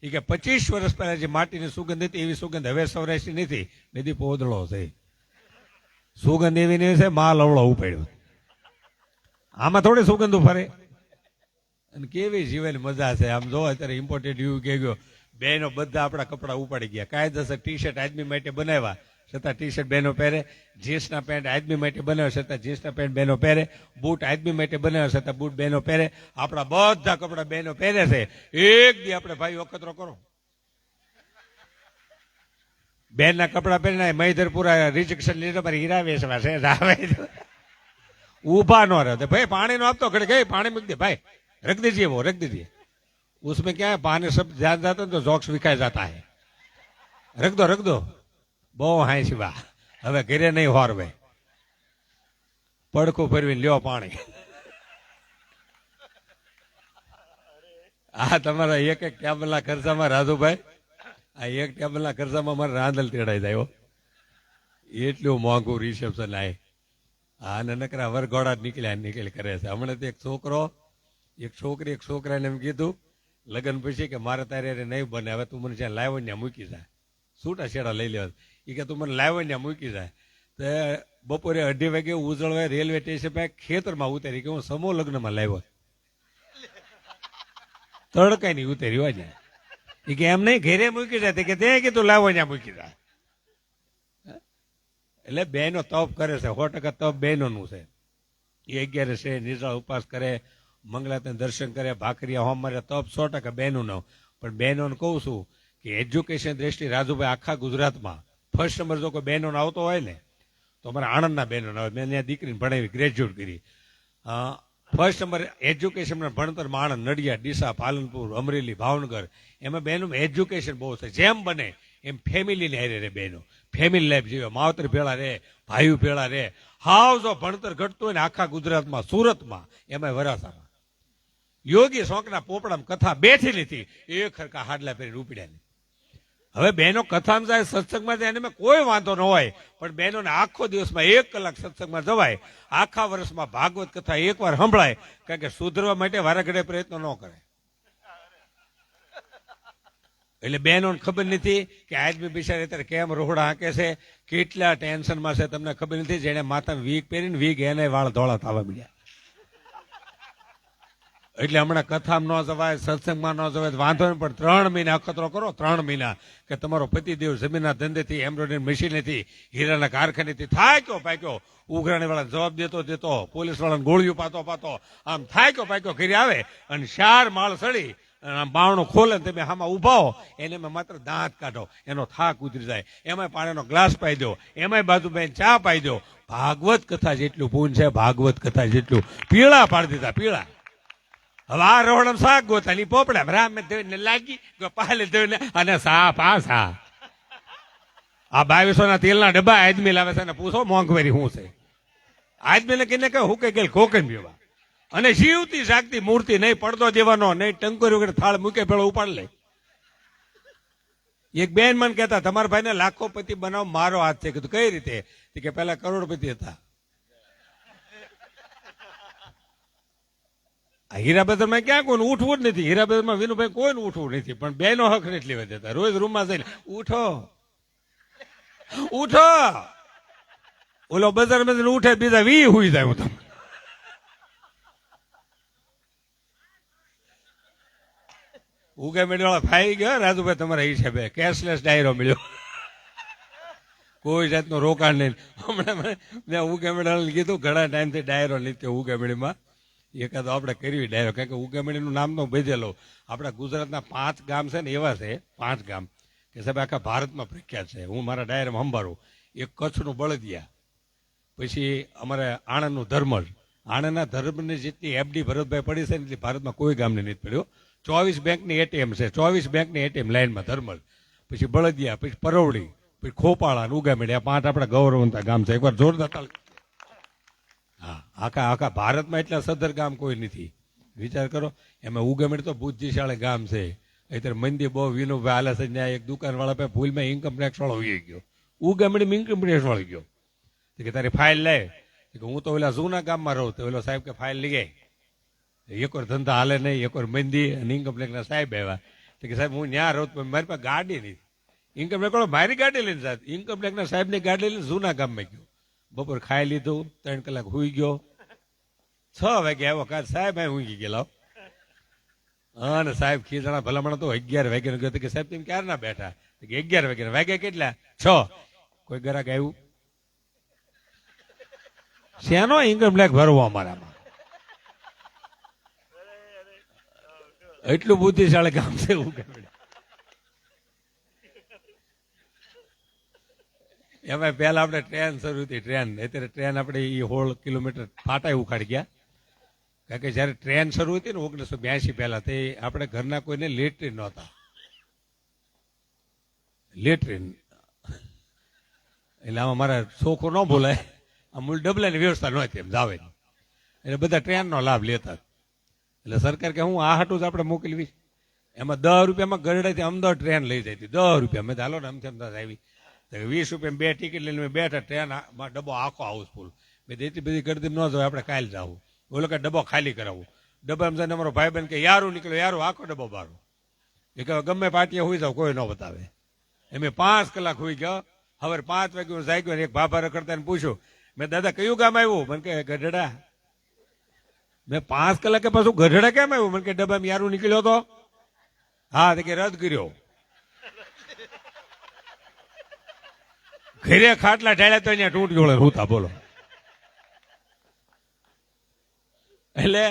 એ કે 25 વર્ષ પહેલા જે માટીની સુગંધ હતી એવી સુગંધ હવે સૌરાષ્ટ્ર નથી. મેદી પોદળો છે. સુગંધ એવી નહીં છે માલ અવળો ઉપાડ્યો. આમાં થોડી સુગંધ ફરે. અને કેવી જીવવાની મજા છે. આમ જો અત્યારે ઇમ્પોર્ટેડ યુ કે ગયો બહેનો બધા આપણા કપડા ઉપાડી ગયા. કાયદેસર ટી શર્ટ આદમી માટે બનાવ્યા છતાં ટી શર્ટ બહેનો પહેરે, જીન્સના પેન્ટ આદમી માટે બનાવ્યા છતાં જીન્સના પેન્ટ બહેનો પહેરે, બૂટ આદમી માટે બનાવ્યા છતાં બૂટ બહેનો પહેરે. આપણા બધા કપડા બહેનો પહેરે છે. એક દી આપણે ભાઈ અખતરો કરો, બેનના કપડા પહેરીને મહિધરપુરા રિજેક્શન લીધો પર હીરા વેચવા છે ऊभा न रहते भाई पानी नो आप तो खड़े गए पानी में दे भाई रख दीजिए वो रख दीजिए उसमें क्या है पानी सब ज्यादा जाता है तो जोक्स विखाई जाता है रख दो बो हाय शिवा હવે ઘરે નહીં હોરવે પડખું ફેરવીને લ્યો પાણી આ તમારા એક એક ટેબલના ખર્ચામાં રાજુભાઈ આ એક ટેબલના ખર્ચામાં મારે રાંધલ તેડાઈ જાય એટલું મોંઘું રિસેપ્શન આય આને નકરા વરઘોડા નીકળી કરે છે. હમણાં તો એક છોકરો એક છોકરી એક છોકરાને એમ કીધું લગ્ન પછી કે મારે તારે નહીં બને, હવે તું મને જ્યાં લાવ્યો ત્યાં મૂકી જાય, છૂટા છેડા લઈ લેવા. એ કે તું મને લાવ્યો ત્યાં મૂકી જાય. તો બપોરે 2:30 વાગે ઉજળવા રેલવે સ્ટેશન પર ખેતરમાં ઉતરી કે હું સમૂહ લગ્નમાં લાવ્યો, તડકાઈ નહીં ઉતરી હોય ને. એ કે એમ નહીં ઘેરે મૂકી જાય કે તે કીધું લાવો ત્યાં મૂકી જાય. એટલે બહેનો તપ કરે છે, 100% તપ બહેનોનું છે. એ 11 છે નિર્જળ ઉપવાસ કરે, મંગળાને દર્શન કરે, ભાખરીયા હોમ મારે, તપ 100% બહેનોનો. પણ બહેનોને કહું છું કે એજ્યુકેશન દ્રષ્ટિ રાજુભાઈ આખા ગુજરાતમાં ફર્સ્ટ નંબર જો કોઈ બહેનોને આવતો હોય ને તો અમારા આણંદના બહેનોને આવે. મેં ત્યાં દીકરીને ભણાવી, ગ્રેજ્યુએટ કરી. ફર્સ્ટ નંબર એજ્યુકેશનના ભણતરમાં આણંદ, નડિયાદ, ડીસા, પાલનપુર, અમરેલી, ભાવનગર, એમાં બહેનોનું એજ્યુકેશન બહુ છે. જેમ બને એમ ફેમિલીને હારે રે બહેનો, ફેમિલી લાઈફ જીવે, માવતર ભેળા રે, ભાઈઓ ભેળા રે. હાવ જો ભણતર ઘટતું હોય ને આખા ગુજરાતમાં, સુરતમાં, એમાં વરાસામાં યોગી શોકના પોપડામાં કથા બેઠી લીધી, એક ખરકા હાડલા પહેરીને ઉપડ્યા. હવે બહેનો કથામાં જાય, સત્સંગમાં જાય, એને કોઈ વાંધો ન હોય. પણ બહેનોને આખો દિવસમાં 1 કલાક સત્સંગમાં જવાય, આખા વર્ષમાં ભાગવત કથા એકવાર સંભળાય, કારણ કે સુધરવા માટે વારાઘડે પ્રયત્ન ન કરે. એટલે બહેનોને ખબર નથી કે આદમી બિચારી અત્યારે કેમ રોહડા હાંકે છે, કેટલા ટેન્શનમાં છે, તમને ખબર નથી. જેને માથામાં વીગ પહેરીને વીગ એને વાળ ધોળા થવા મળ્યા. એટલે હમણાં કથામાં ન જવાય, સત્સંગમાં ન જવાય વાંધો નહીં, પણ 3 મહિના અખતરો કરો, 3 મહિના કે તમારો પતિદેવ જમીનના ધંધેથી, એમ્બ્રોઇડરી મશીનેથી, હીરાના કારખાનેથી થાક્યો પાક્યો, ઉઘરાણી વાળા જવાબ દેતો, પોલીસ વાળાને ગોળીઓ પાતો આમ થાક્યો પાક્યો ઘરે આવે અને 4 માળ ચડી બાવણું ખોલે ને તમે આમાં ઉભા હો, એને માત્ર દાંત કાઢો, એનો થાક ઉતરી જાય. એમાંય પાણીનો ગ્લાસ પાઈ દો, એમાંય બાજુભાઈ ચા પાઈ દો. ભાગવત કથા જેટલું પૂન છે, ભાગવત કથા જેટલું પીળા પાડી દીધા, પીળા. હવે આ રોહડમ શાક ગોતાની પોપડા રામ દેવને લાગી પાલે દેવને અને સા પાસા આ 2200 તેલના ડબ્બા આદમી લાવે છે, પૂછો મોંઘવારી શું છે. આદમીને કહીને કહે હું કઈ ગયેલ કોકન પીવા, અને જીવતી જાગતી મૂર્તિ, નહીં પડદો દેવાનો, નહીં ટંકોરી વગર થાળ મૂકે પેલો ઉપાડ લે. એક બેન મને કહેતા તમારા ભાઈને લાખોપતિ બનાવ મારો હાથ છે. કીધું કઈ રીતે? કે પેલા કરોડપતિ હતા. હીરાબજારમાં ક્યાં કોઈને ઉઠવું જ નથી, હીરાબજારમાં વિનુભાઈ કોઈને ઉઠવું નથી, પણ બેનો હક નથી લેવા દેતા. રોજ રૂમમાં જઈને ઉઠો ઓલો બજારમાં ઉઠે, બીજા 20 હુઈ જાય. હું તમે ઉગા મેળવાળા ફાઈ ગયો રાજુભાઈ, તમારા હિસાબે કેશલેસ ડાયરો મળ્યો, કોઈ જાતનું રોકાણ નહીં. હમણાં મેં ઉગા મેળવાળાને કીધું ઘણા ટાઈમથી ડાયરો લીધો ઉગામેડીમાં, એકાદો આપણે કરવી ડાયરો, કારણ કે ઉગામેડીનું નામ તો બેધેલો. આપણા ગુજરાતના 5 ગામ છે ને એવા છે, 5 ગામ કે સાહેબ આખા ભારતમાં પ્રખ્યાત છે. હું મારા ડાયરામાં સંભાળું. એક કચ્છનું બળદિયા, પછી અમારે આણંદનું ધર્મલ. આણંદના ધર્મની જેટલી એફડી ભરતભાઈ પડી છે ને એટલી ભારતમાં કોઈ ગામને નથી પડ્યો. 24 બેંકની એટીએમ છે, 24 બેંકની એટીએમ લાઈનમાં ધર્મલ, પછી બળદિયા, પછી પરવડી, પછી ખોપાળા, ઉગામેડી, આ 5 આપણા ગૌરવંતા ગામ છે. એકવાર જોરદાર તાળી. હા, આખા ભારતમાં એટલા સદર ગામ કોઈ નથી. વિચાર કરો. એમાં ઉગામેડી તો બુદ્ધિશાળી ગામ છે. અત્યારે મંદી બહુ વિનુભાઈ હાલે છે, ત્યાં એક દુકાન વાળા પાસે ભૂલમાં ઇન્કમ ટેક્સ વાળો ઉઈ ગયો, ઉગામેડી ઇન્કમ ટેક્સ વાળો ગયો. કે તારી ફાઇલ લે, કે હું તો ઓલા જૂના ગામમાં રહું. તો ઓલો સાહેબ કે ફાઇલ લઈ ગઈ, એકવાર ધંધા હાલે નહીં, એકવાર મંદી, અને ઇન્કમ ટેક્સના સાહેબ આવ્યા. કે સાહેબ હું ત્યાં રહું, પણ મારી પાસે ગાડી નહીં. ઇન્કમ ટેક્સ મારી ગાડી લઈને સાહેબ, ઇન્કમ ટેક્સના સાહેબની ગાડી લઈને જૂના ગામમાં ગયો. બપોર ખાઈ લીધું, 3 કલાક હુઈ ગયો, 6 વાગે આવ્યો. કાલ સાહેબ ઊંઘી ગયેલા. હા ને સાહેબ ખીજણા ભલામણ તો 11 વાગ્યાનો ગયો તો કે સાહેબ તમે ક્યારે ના બેઠા તો કે 11 વાગ્યા વાગ્યા કેટલા 6 કોઈ ગ્રાહક આવ્યું શેનો ઇન્કમ ટેક્સ ભરવો અમારામાં એટલું બુદ્ધિશાળી કામ છે એવું કે એમાં પહેલા આપણે ટ્રેન શરૂ થઈ ટ્રેન અત્યારે ટ્રેન આપણે 16 કિલોમીટર ફાટાઈ ઉખાડી ગયા કારણ કે જયારે ટ્રેન શરૂ હતી ને 1982 પહેલા તે આપણે ઘરના કોઈને લેટ્રિન નહોતા લેટ્રિન એટલે આમાં મારા છોકરો ન બોલાય આ મૂળ ડબલાની વ્યવસ્થા નહોતી એમ જાવે એટલે બધા ટ્રેનનો લાભ લેતા એટલે સરકાર કે હું આ હાટું જ આપણે મોકલવી એમાં 10 રૂપિયામાં ગરડાથી અમદાવાદ ટ્રેન લઈ જાય 10 રૂપિયા મેં હાલો ને અમદાવાદ આવી 20 રૂપિયા 2 ટિકિટ લઈને મેં બેઠા ટ્રેનમાં ડબ્બો આખો હાઉસફુલ મેં એટલી બધી ગરદી ન જોઈએ આપણે કાલે જાવું બોલો કે ડબ્બો ખાલી કરાવવું ડબ્બામાં જઈને અમારો ભાઈ બહેન કે યારું નીકળ્યો યારું આખો ડબ્બો બારો એ કે ગમે પાટીએ હોઈ જાવ કોઈ ન બતાવે એમ 5 કલાક હોઈ ગયો હવે 5 વાગે હું જાગ્યો ને એક ભાભા રખડતા ને પૂછ્યું મેં દાદા કયું ગામ આવ્યું મને કે ગઢડા મેં 5 કલાકે પાછું ગઢડા કેમ આવ્યું મને કે ડબ્બામાં યારું નીકળ્યો તો હા તો કે રદ કર્યો ઘરે ખાટલા ઢાળ્યા તો અહીંયા તૂટ જોડે રૂતા બોલો એટલે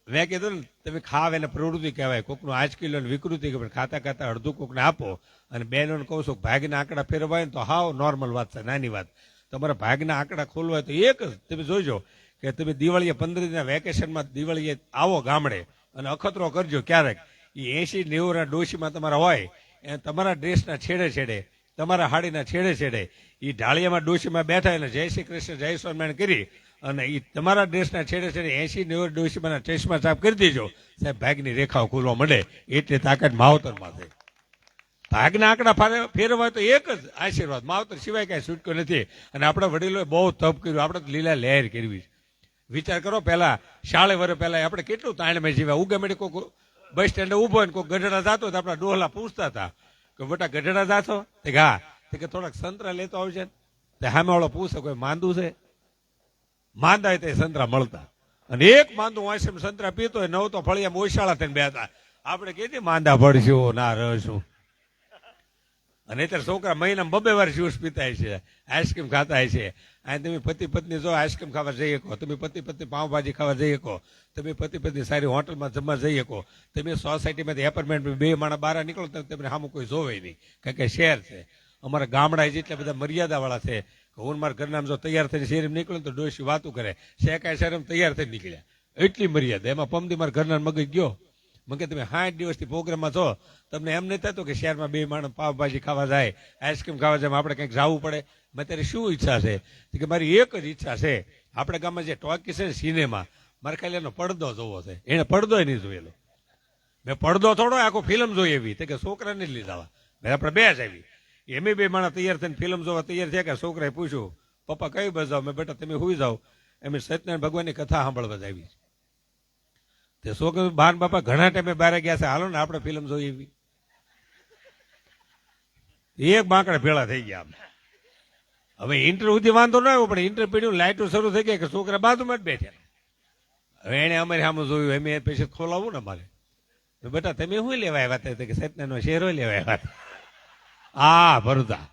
મેં કીધું ને તમે ખાવ એને પ્રવૃત્તિ કહેવાય કોકનું 5 કિલોની વિકૃતિ કે ખાતા ખાતા અડધું કોકને આપો અને બહેનોને કહું છું ભાગના આંકડા ફેરવાય ને તો હાવ નોર્મલ વાત છે નાની વાત તમારા ભાગના આંકડા ખોલવા હોય તો એક જ તમે જોઈજો કે તમે દિવાળીએ 15 દિનના વેકેશનમાં દિવાળીએ આવો ગામડે અને અખતરો કરજો ક્યારેક એ 80-90 ડોશીમાં તમારા હોય એ તમારા ડ્રેસના છેડે છેડે તમારા હાડીના છેડે છેડે એ ઢાળિયામાં ડોશીમાં બેઠા એને જય શ્રી કૃષ્ણ જય સ્વામિનારાયણ કરી અને એ તમારા ડ્રેસના છેડે છેડે 80-90 ડોશીમાં ચશ્મા સાફ કરી દેજો સાહેબ ભાગની રેખાઓ ખોલવા માંડે એટલી તાકાત માવતરમાં છે ભાગના આંકડા ફેરવા તો એક જ આશીર્વાદ માવતર સિવાય કઈ છૂટકો નથી અને આપણા વડીલોએ બહુ તપ કર્યું આપણે તો લીલા લહેર કરવી વિચાર કરો પહેલા શાળે વર્ષ પહેલા આપણે કેટલું તાણમાં જીવ્યા ઉગામેડી કોઈ બસ સ્ટેન્ડે ઉભો હોય ને કોઈ ગઢડા જાતો તો આપણા ડોહલા પૂછતા હતા કે બેટા ગઢડા જાતો હા કે થોડાક સંતરા લેતો આવશે તે સામે વાળો પૂછે કોઈ માંદું છે માંદા હોય તે સંતરા મળતા અને એક માંદું વાંસમ સંતરા પીતો હોય 9 તો ફળિયામાં ઓશાળા થઈને બેઠા આપણે કીધી માંદા પડશું ના રહીશું અને અત્યારે છોકરા મહિનામાં 2 વાર જ્યુસ પીતા છે આઈસ્ક્રીમ ખાતા છે આ તમે પતિ પત્ની જો આઈસ્ક્રીમ ખાવા જઈ શકો તમે પતિ પત્ની પાવભાજી ખાવા જઈ શકો તમે પતિ પત્ની સારી હોટલમાં જમવા જઈ શકો તમે સોસાયટીમાંથી એપાર્ટમેન્ટમાં 2 માણસ બહાર નીકળો તો તમને સામે કોઈ જોવે નહીં કારણ કે શહેર છે અમારા ગામડા જેટલા બધા મર્યાદાવાળા છે હું મારા ઘરના જો તૈયાર થઈને શેરીમાં નીકળ્યું તો ડોશી વાતું કરે શેકાય શહેરમાં તૈયાર થઈને નીકળ્યા એટલી મર્યાદા એમાં પમદી મારા ઘરના મગજ ગયો મને કે તમે 60 દિવસથી પ્રોગ્રામમાં છો તમને એમ નહીં થતું કે શહેરમાં 2 માણસ પાવભાજી ખાવા જાય આઈસ્ક્રીમ ખાવા જાય આપણે કંઈક જવું પડે મેં તારી શું ઈચ્છા છે કે મારી એક જ ઈચ્છા છે આપણે ગામમાં જે ટોકી છે સિનેમા મારે ખાલી એનો પડદો જોવો છે એને પડદો નહીં જોયેલો મેં પડદો થોડો આખો ફિલ્મ જોઈ એવી કે છોકરાને જ લીધા મેં આપણે 2 જ આવી એમ 2 માણસ તૈયાર થઈને ફિલ્મ જોવા તૈયાર થયા કે છોકરાએ પૂછ્યું પપ્પા કઈ બસ જાવ મેં બેટા તમે સુઈ જાઓ એમ સત્યનારાયણ ભગવાનની કથા સાંભળવા જ આવી તે છોકરા બાન બાપા ઘણા ટાઈમે બહાર ગયા છે હાલો ને આપણે ફિલ્મ જોઈ એવી એક બાંકડા ભેળા થઈ ગયા હવે ઇન્ટર સુધી વાંધો ન આવ્યો પણ ઇન્ટર પીડ્યું લાઇટો શરૂ થઈ ગઈ કે છોકરા બાજુમાં જ બેઠા હવે એને અમારી સામે જોયું એમ પછી ખોલાવવું ને અમારે બેટા તમે શું લેવા આવ્યા હતા કે સત્યનારાયણનો શેરો લેવા આવ્યા હતા આ ભરતા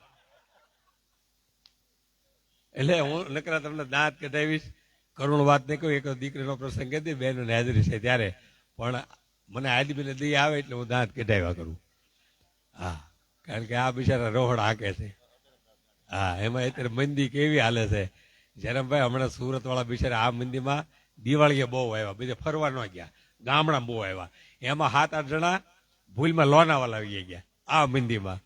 એટલે હું નકરા તમને દાંત કઢાવીશ કરુણ વાત નહીં કહું એક દીકરીનો પ્રસંગ હતી બહેનોની હાજરી છે ત્યારે પણ મને આદમીને દી આવે એટલે હું દાંત કઢાવ્યા કરું હા કારણ કે આ બિચારા રોહડ હાકે છે હા એમાં અત્યારે મંદી કેવી હાલે છે જયરામભાઈ હમણાં સુરત વાળા બિચારા આ મંદીમાં દિવાળીએ બહુ આવ્યા બીજે ફરવા ન ગયા ગામડા બહુ આવ્યા એમાં 7-8 જણા ભૂલમાં લોનાવાલા આવી ગયા આ મંદીમાં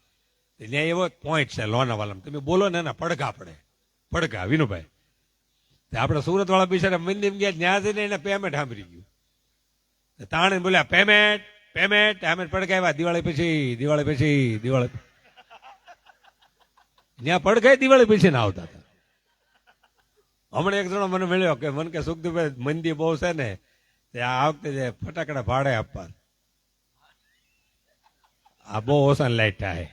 ત્યાં એવો પોઈન્ટ છે લોનાવાલામાં તમે બોલો ને એના પડઘા પડે પડઘા વિનુભાઈ આપણે સુરત વાળા બિચારા મંદિર ગયા ત્યાં જઈને એને પેમેન્ટ સાંભળી ગયું તાણે બોલ્યા પેમેન્ટ પેમેન્ટ પેમેન્ટ પડઘાવ્યા દિવાળી પછી ત્યાં પડઘાય દિવાળી પછી ના આવતા હતા હમણાં એક જણો મને મળ્યો કે મને કે સુખદેવભાઈ મંદિર બહુ છે ને આ વખતે ફટાકડા ભાડે આપવા આ બહુ ઓછા લાઈટ થાય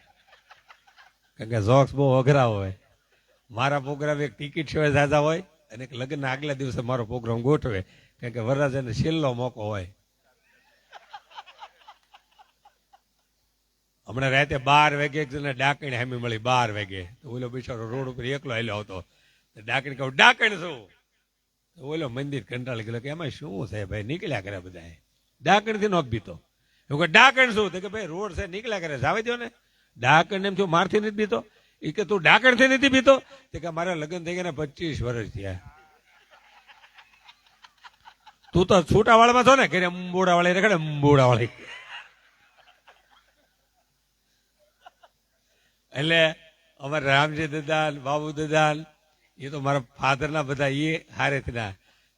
કારણ કે જોક્સ બહુ અઘરા હોય મારા પ્રોગ્રામ એક ટિકિટ સિવાય ઝાઝા હોય અને લગ્નના આગલા દિવસે મારો પ્રોગ્રામ ગોઠવે કારણ કે વરરાજાને છેલ્લો મોકો હોય હમણાં રાતે 12 વાગે એક જણા ડાકણી હામી મળી 12 વાગે. તો ઓલો બિચારો રોડ ઉપર એકલો હાલ્યો હતો. ડાકણી કહું ડાકણ શું? તો ઓલો મંદિર કંટાળી ગયો કે એમાં શું છે ભાઈ, નીકળ્યા કરે બધા. ડાકણથી નો બીતો. હું કહું ડાકણ શું? તો કે ભાઈ રોડ છે નીકળ્યા કરે, જાવે દો ને. ડાકણ એમ થયું મારથી નથી બીતો? એ કે તું ડાકણથી નથી બીતો? તે કે મારા લગ્ન થઈ ગયા 25 વર્ષ થયા. તું તો છૂટા વાળમાં છો ને કે અંબોડા વાળી રેખડે અંબોડા વાળી. એટલે અમારે રામજી દાદા બાબુ દાદા એ તો મારા ફાધરના બધા એ હારેથી ના,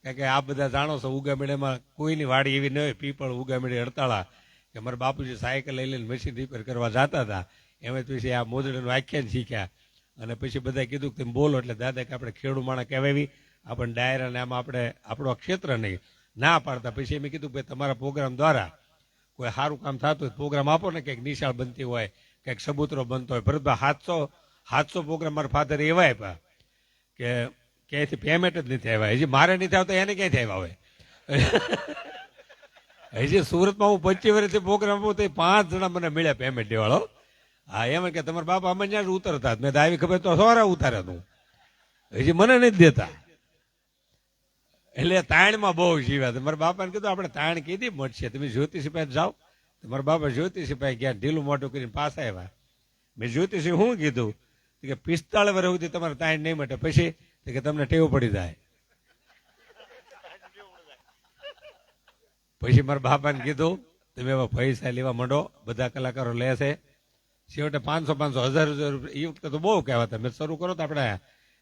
કારણ કે આ બધા જાણો છો ઉગામેડામાં કોઈની વાડી એવી ન હોય. પીપળ ઉગામેડી હડતાળા કે મારા બાપુજી સાયકલ લઈ લઈને મશીન રિપેર કરવા જતા હતા. એમાં પછી આ મોદડાનું આખ્યાન શીખ્યા અને પછી બધા કીધું કે તમે બોલો એટલે દાદા કે આપણે ખેડૂ માણા કહેવાય, આપણને ડાયરા ને આમાં આપણે આપણો ક્ષેત્ર નહીં ના પાડતા. પછી એમ કીધું કે તમારા પ્રોગ્રામ દ્વારા કોઈ સારું કામ થતું હોય પ્રોગ્રામ આપો ને, કંઈક નિશાળ બનતી હોય, કંઈક સબૂતરો બનતો હોય. ભરતભાઈ 700 પ્રોગ્રામ મારા ફાધર એવા આપ્યા કે ક્યાંયથી પેમેન્ટ જ નથી આવ્યા. હજી મારે નથી આવતા એને ક્યાંથી આવ્યા હોય. હજી સુરતમાં હું 25 વર્ષથી પ્રોગ્રામ આપું તો 5 જણા મને મળ્યા પેમેન્ટ દેવાળો. હા એમ કે તમારા બાપા અમે ત્યાં જ ઉતરતા. મેં તો આવી ખબર તો સોરા ઉતારે તું, હજી મને નથી દેતા. એટલે તાણમાં બહુ જીવ્યા. મારા બાપાને કીધું આપણે તાણ કીધી મળશે, તમે જ્યોતિષી પાસે જાઓ. મારા બાપા જ્યોતિષી પાસે ગયા, ઢીલું મોટું કરીને પાછા આવ્યા. મેં જ્યોતિષી શું કીધું કે 45 વર્ષ સુધી તમારે તાણ નહીં મટે, પછી કે તમને ટેવ પડી જાય. પછી મારા બાપાને કીધું તમે એવા પૈસા લેવા માંડો, બધા કલાકારો લે છે. છેવટે 500 1000 રૂપિયા એ વખતે તો બહુ કહેવાતા. મેં શરૂ કરો તો આપણે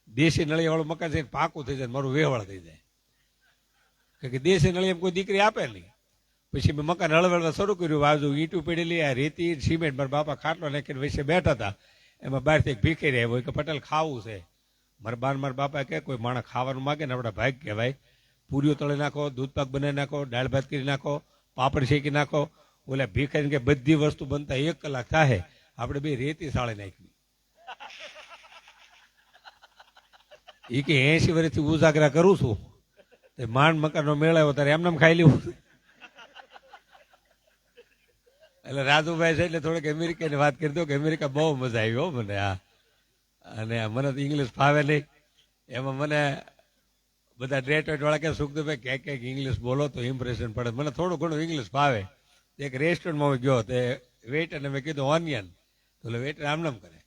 દેશી નળિયાવાળું મકાન છે પાકું થઈ જાય, મારું વેવાળ થઈ જાય. કે દેશી નળી એમ કોઈ દીકરી આપે નહીં. પછી મેં મકાન હળવળવા શરૂ કર્યું. બાજુ ઈંટું પડેલી, આ રેતી સિમેન્ટ. મારા બાપા ખાટલો નાખીને વચ્ચે બેઠા હતા. એમાં બહારથી એક ભીખેરી આવ્યો કે પટેલ ખાવું છે. મારા બાપા કે કોઈ માણસ ખાવાનું માગે ને આપણા ભાગ કહેવાય. પૂરીઓ તળી નાખો, દૂધ પાક બનાવી નાખો, દાળ ભાત કરી નાખો, પાપડ શેકી નાખો. ઓલા ભીખાઈને કે બધી વસ્તુ બનતા 1 કલાક થાય, આપણે બે રેતી સાળી નાખવી. એ કે 80 વર્ષથી ઉજાગરા કરું છું, માંડ મકાનનો મેળાવ્યો ત્યારે એમને ખાઈ લેવું. એટલે રાજુભાઈ છે એટલે થોડીક અમેરિકાની વાત કરી દો કે અમેરિકા બહુ મજા આવી હો મને. આ અને મને તો ઇંગ્લિશ ફાવે નહીં. એમાં મને બધા ડ્રેટવેટ વાળા કે સુખદેવભાઈ ક્યાંક ઇંગ્લિશ બોલો તો ઇમ્પ્રેશન પડે. મને થોડું ઘણું ઇંગ્લિશ ફાવે. એક રેસ્ટોરન્ટમાં ગયો તે વેઇટરને મેં કીધું ઓનિયન, તો એટલે વેઇટર આમ નામ કરે.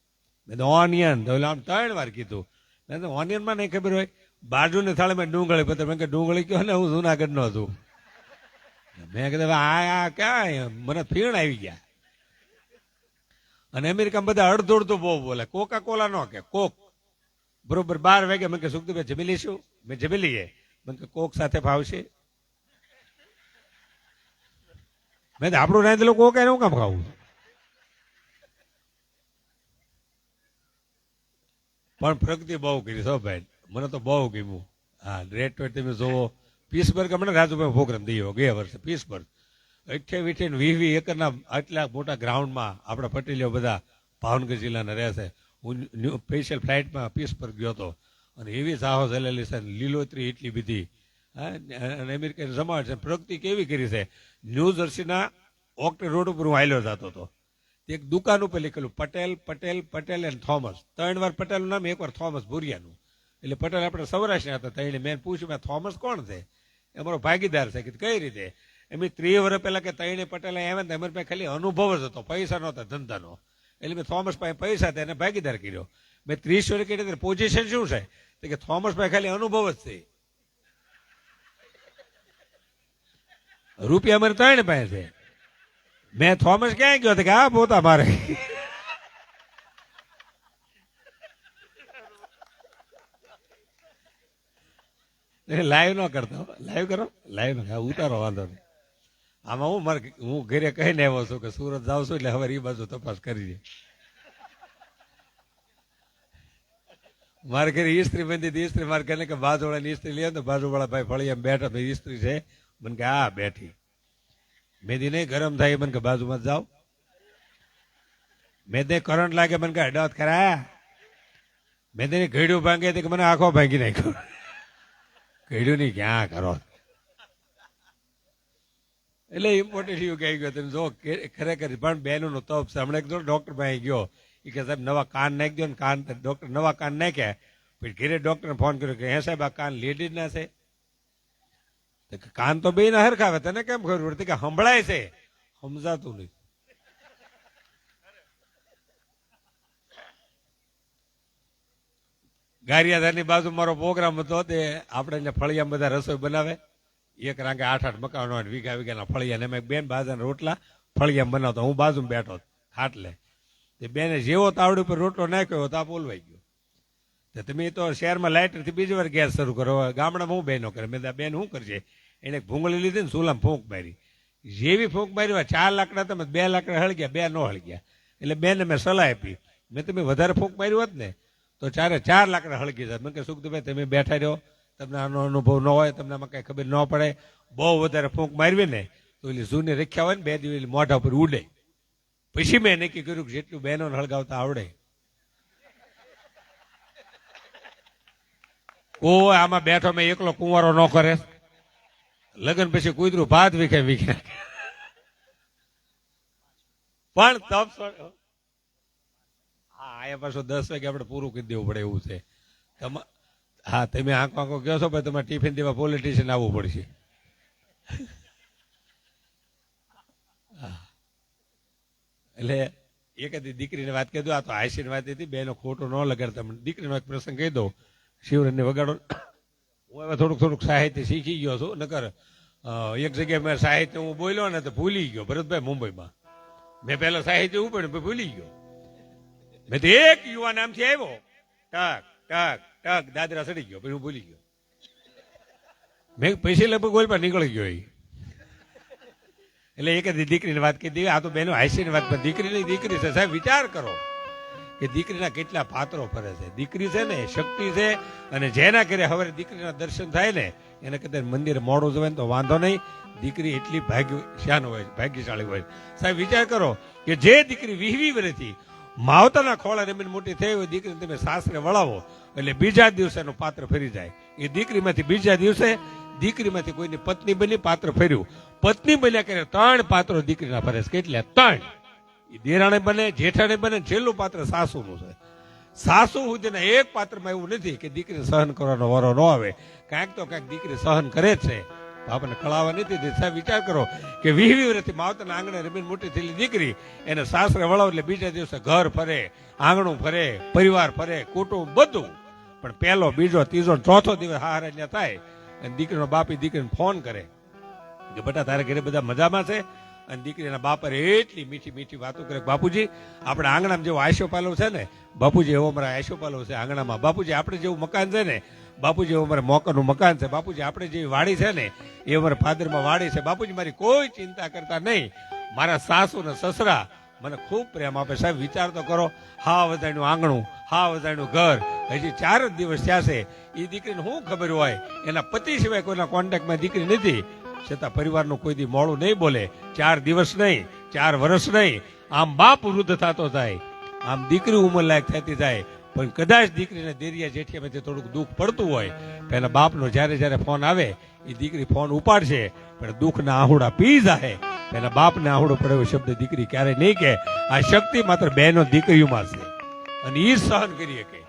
મેં તો ઓનિયન, તો એટલે આમ 3 વાર કીધું. મેં તો ઓનિયનમાં નહીં ખબર હોય. બાજુની થાળીમાં ડુંગળી પત્ર. મેં કે ડુંગળી કયો ને હું જુનાગઢનો હતું. મેં કીધું આ ક્યાં મને ફીણ આવી ગયા. અને અમેરિકામાં બધા અડધોડતું બહુ બોલે. કોકા કોલા નો કે કોક. બરોબર 12 વાગે મેં કે સુખદેવભાઈ જમી લઈશું? મેં જમી લઈએ. મેં કે કોક સાથે ભાવશે? મેં તો આપણું રાંધેલું કોક એને હું કામ ખાવું? પણ પ્રગતિ બહુ કરી છો ભાઈ, મને તો બહુ ગમ્યું. હા રેટ વેટ તમે જોવો. પીસબર્ગ હમણાં રાજુભાઈ પ્રોગ્રામ દઈએ ગયા વર્ષે. પીસબર્ગ 28-20 એકરના આટલા મોટા ગ્રાઉન્ડમાં આપણા પટેલીઓ બધા ભાવનગર જિલ્લાના રહેશે. હું સ્પેશિયલ ફ્લાઇટમાં પીસબર્ગ ગયો હતો અને એવી સાહસ હલેલી છે, લીલોતરી એટલી બધી. અને અમેરિકાની જમાવટ છે. પ્રગતિ કેવી કરી છે. ન્યૂ જર્સીના ઓક્ટે રોડ ઉપર હું હાલ્યો જતો હતો. એક દુકાન ઉપર લખેલું પટેલ પટેલ પટેલ એન્ડ થોમસ. 3 વાર પટેલનું નામ, 1 વાર થોમસ ભુરિયાનું. એટલે પટેલ આપણે સૌરાષ્ટ્રના હતા. તઈને મેં પૂછ્યું થોમસ કોણ છે? અમારો ભાગીદાર છે. કે કઈ રીતે? એમ 30 વર્ષ પહેલા કે તઈને પટેલ આવ્યા ને અમારી પાસે ખાલી અનુભવ જ હતો, પૈસા નહોતા ધંધાનો. એટલે મેં થોમસ પાસે પૈસા હતા એને ભાગીદાર કર્યો. મેં 30 વર્ષ કહી પોઝિશન શું છે? તો કે થોમસ પાસે ખાલી અનુભવ જ છે, રૂપિયા અમારે 3 પાસે છે. મેં થોમસ ક્યાં ગયો? કે આ પોતા મારે. લાઈવ ન કરતો, લાઈવ કરો, લાઈવ ઉતારો, વાંધો નહીં. આમાં હું ઘરે કહીને આવ્યો છું કે સુરત જાઉં છું એટલે હવે એ બાજુ તપાસ કરી. મારે ઘરે ઇસ્ત્રી બંધી ઇસ્ત્રી મારે કહે કે બાજુવાળાની ઇસ્ત્રી લે તો બાજુવાળા ભાઈ ફળી એમ બેઠા તો ઇસ્ત્રી છે. મને કે આ બેઠી. મેદી નહીં ગરમ થાય. મને કે બાજુમાં જાઓ. મેદે કરંટ લાગે. મને કે અડાવત ખરા. મેદે ઘેડું ભાંગે કે મને આખો ભાંગી નાખ્યો. ઘેડું ની ક્યાં કરો. એટલે ઇમ્પોર્ટન્ટ એવું કહી ગયો તમે જો ખરેખર પણ બહેનોનો તપ છે. હમણાં એક ડોક્ટર પાસે ગયો એ કે સાહેબ નવા કાન નાખી દો ને કાન ડોક્ટર નવા કાન નાખ્યા પછી ઘરે ડોક્ટરને ફોન કર્યો કે હે સાહેબ આ કાન લેડીઝ ના છે તો કે કાન તો બે ના હરખાવે તને કેમ ખબર પડતી કે સંભળાય છે સમજાતું નહીં. ગારિયાધારની બાજુ મારો પ્રોગ્રામ હતો તે આપણે અહીંયા ફળિયામાં બધા રસોઈ બનાવે એક રાંગે 8-8 મકાનો હોય વીઘા વીઘાના ફળિયા ને એમાં બેન બાજરાના રોટલા ફળિયામાં બનાવતો હું બાજુમાં બેઠો ખાટલે તે બેને જેવો તાવડી પર રોટલો નાખ્યો તાપ ઓલવાઈ ગયો. તો તમે તો શહેરમાં લાઇટરથી બીજી વાર ગેસ શરૂ કરો ગામડામાં હું બહેનો કરે મેં બેન શું કરશે એને ભૂંગળી લીધી ને ચૂલામાં ફૂંક મારી જેવી ફૂંક મારી હોય 4 લાકડા તમે 2 લાકડા હળગ્યા 2 ન હળગ્યા એટલે બેને મેં સલાહ આપી મેં તમે વધારે ફૂંક મારી હોત ને તો 4 લાકડા હળગી જાય. મેં કે સુખદેવભાઈ તમે બેઠા રહ્યો તમને આનો અનુભવ ન હોય તમને આમાં કઈ ખબર ન પડે બહુ વધારે ફૂંક મારવી ને તો એટલે જૂની રખ્યા હોય ને 2 દિવસ મોઢા ઉપર ઉડે. પછી મેં નક્કી કર્યું કે જેટલું બહેનો હળગાવતા આવડે કોઈ આમાં બેઠો મેં એકલો કુંવારો ન કરે લગ્ન પછી કૂતરું ભાત વીખે પણ તપ હા એ પાછું 10 વાગે આપણે પૂરું કરી દેવું પડે એવું છે. હા તમે આંખો કહો છો ભાઈ તમારે ટિફિન દેવા પોલિટિશિયન આવવું પડશે. એટલે એક દીકરીને વાત કહી દો આ તો હાસ્યની વાત હતી બેનો ખોટો ન લગાડતા દીકરીનો એક પ્રસંગ કહી દો શિવરજને વગાડો. હું હવે થોડુંક સાહિત્ય શીખી ગયો છું નકર એક જગ્યાએ મેં સાહિત્ય હું બોલ્યો ને તો ભૂલી ગયો. ભરતભાઈ મુંબઈમાં મેં પહેલા સાહિત્ય ઉપર ભૂલી ગયો. મેં તો એક યુવાન આમથી આવ્યો ટક ટક ટક દાદરા સડી ગયો પછી હું ભૂલી ગયો. મેં પૈસે લગભગ ગોલ પર નીકળી ગયો. એટલે એક દીકરીની વાત કીધી આ તો બેનો હાસ્યની વાત પણ દીકરીની દીકરી છે સાહેબ વિચાર કરો કે દીકરીના કેટલા પાત્રો ફરે છે. દીકરી છે ને શક્તિ છે અને જેના કરે હવે દીકરીના દર્શન થાય ને એને કદાચ મંદિર મોડું જવાય ને તો વાંધો નહીં. દીકરી એટલી ભાગ્યશાળી હોય ભાગ્યશાળી હોય સાહેબ વિચાર કરો કે જે દીકરી 20 વર્ષથી માવતરના ખોળા રમીને મોટી થઈ હોય દીકરીને તમે સાસરે વળાવો એટલે બીજા દિવસે એનું પાત્ર ફરી જાય. એ દીકરીમાંથી બીજા દિવસે દીકરીમાંથી કોઈની પત્ની બની પાત્ર ફર્યું. પત્ની બન્યા કરે 3 પાત્રો દીકરીના ફરે છે. કેટલા 3 દેરાણી બને જેઠાણી બને છેલ્લું પાત્ર સાસુનું છે. સાસુ સુધીના એક પાત્રમાં એવું નથી કે દીકરી સહન કરવાનો વારો ન આવે. કાંઈક તો કાંઈક દીકરી સહન કરે જ છે. આપણને કળાવા નથી સાહેબ વિચાર કરો કે 20 વર્ષથી માવતરના આંગણે રમીને મોટી થયેલી દીકરી એને સાસરે વળાવ એટલે બીજા દિવસે ઘર ફરે આંગણું ફરે પરિવાર ફરે કુટુંબ બધું. પણ પહેલો બીજો ત્રીજો ચોથો દિવસ હારે ત્યાં થાય અને દીકરીનો બાપી દીકરીને ફોન કરે કે બેટા તારે ઘરે બધા મજામાં છે. અને દીકરીના બાપરે એટલી મીઠી મીઠી વાતો કરે બાપુજી આપણે આંગણામાં જેવો આયશો પાલો છે ને બાપુજી એવો અમારા આયશો પાલો છે આંગણામાં. બાપુજી આપણે જેવું મકાન છે ને બાપુજી એવું અમારે મોકાનું મકાન છે. બાપુજી આપણે જેવી વાડી છે ને એ અમારે ફાદરમાં વાડી છે. બાપુજી મારી કોઈ ચિંતા કરતા નહીં. મારા સાસુ ને સસરા મને ખૂબ પ્રેમ આપે. સાહેબ વિચાર તો કરો હા વધાણ્યું આંગણું હા વધાણ્યું ઘર હજી 4 જ દિવસ થયા છે. એ દીકરીને શું ખબર હોય એના પતિ સિવાય કોઈના કોન્ટેક્ટમાં દીકરી નથી છતાં પરિવારનું કોઈ દી મોડું નહીં બોલે. 4 દિવસ નહીં 4 વર્ષ નહીં આમ બાપ વૃદ્ધ થતો જાય આમ દીકરી ઉંમરલાયક થતી જાય. પણ કદાચ દીકરીને દેરિયા જેઠિયામાંથી થોડુંક દુઃખ પડતું હોય તો એના બાપનો જ્યારે ફોન આવે એ દીકરી ફોન ઉપાડશે પણ દુઃખના આહુડા પી જાય. એના બાપને આહુડો પડે એવો શબ્દ દીકરી ક્યારેય નહીં કે. આ શક્તિ માત્ર બહેનો દીકરીઓમાં છે અને એ સહન કરી શકે.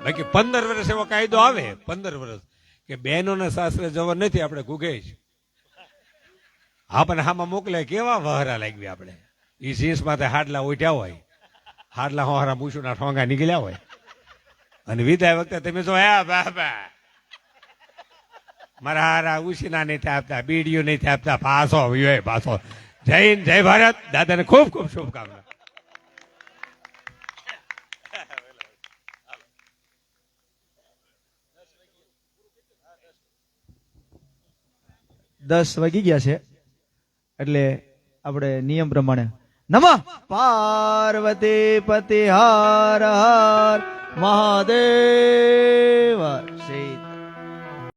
બાકી 15 વર્ષ એવો કાયદો આવે 15 વર્ષ કે બહેનોને સાસરે જવા નથી આપણે ગુગેશ આપણને હામાં મોકલે કેવા વહરા લાગવી આપણે. એ જીન્સ માથે હાડલા ઉઠ્યા હોય હાડલા હોહરા મૂછુના ઠોંગા નીકળ્યા હોય અને વિદાય વખતે તમે જો હે બાબા મારા હારા ઉછીના નહીં થાપતા બીડીઓ નહીં થાપતા પાછો હોય પાછો. જય હિન્દ જય ભારત. દાદાને ખૂબ ખૂબ શુભકામના. 10 વાગી ગયા છે એટલે આપણે નિયમ પ્રમાણે નમઃ પાર્વતી પતિ હર હર મહાદેવ.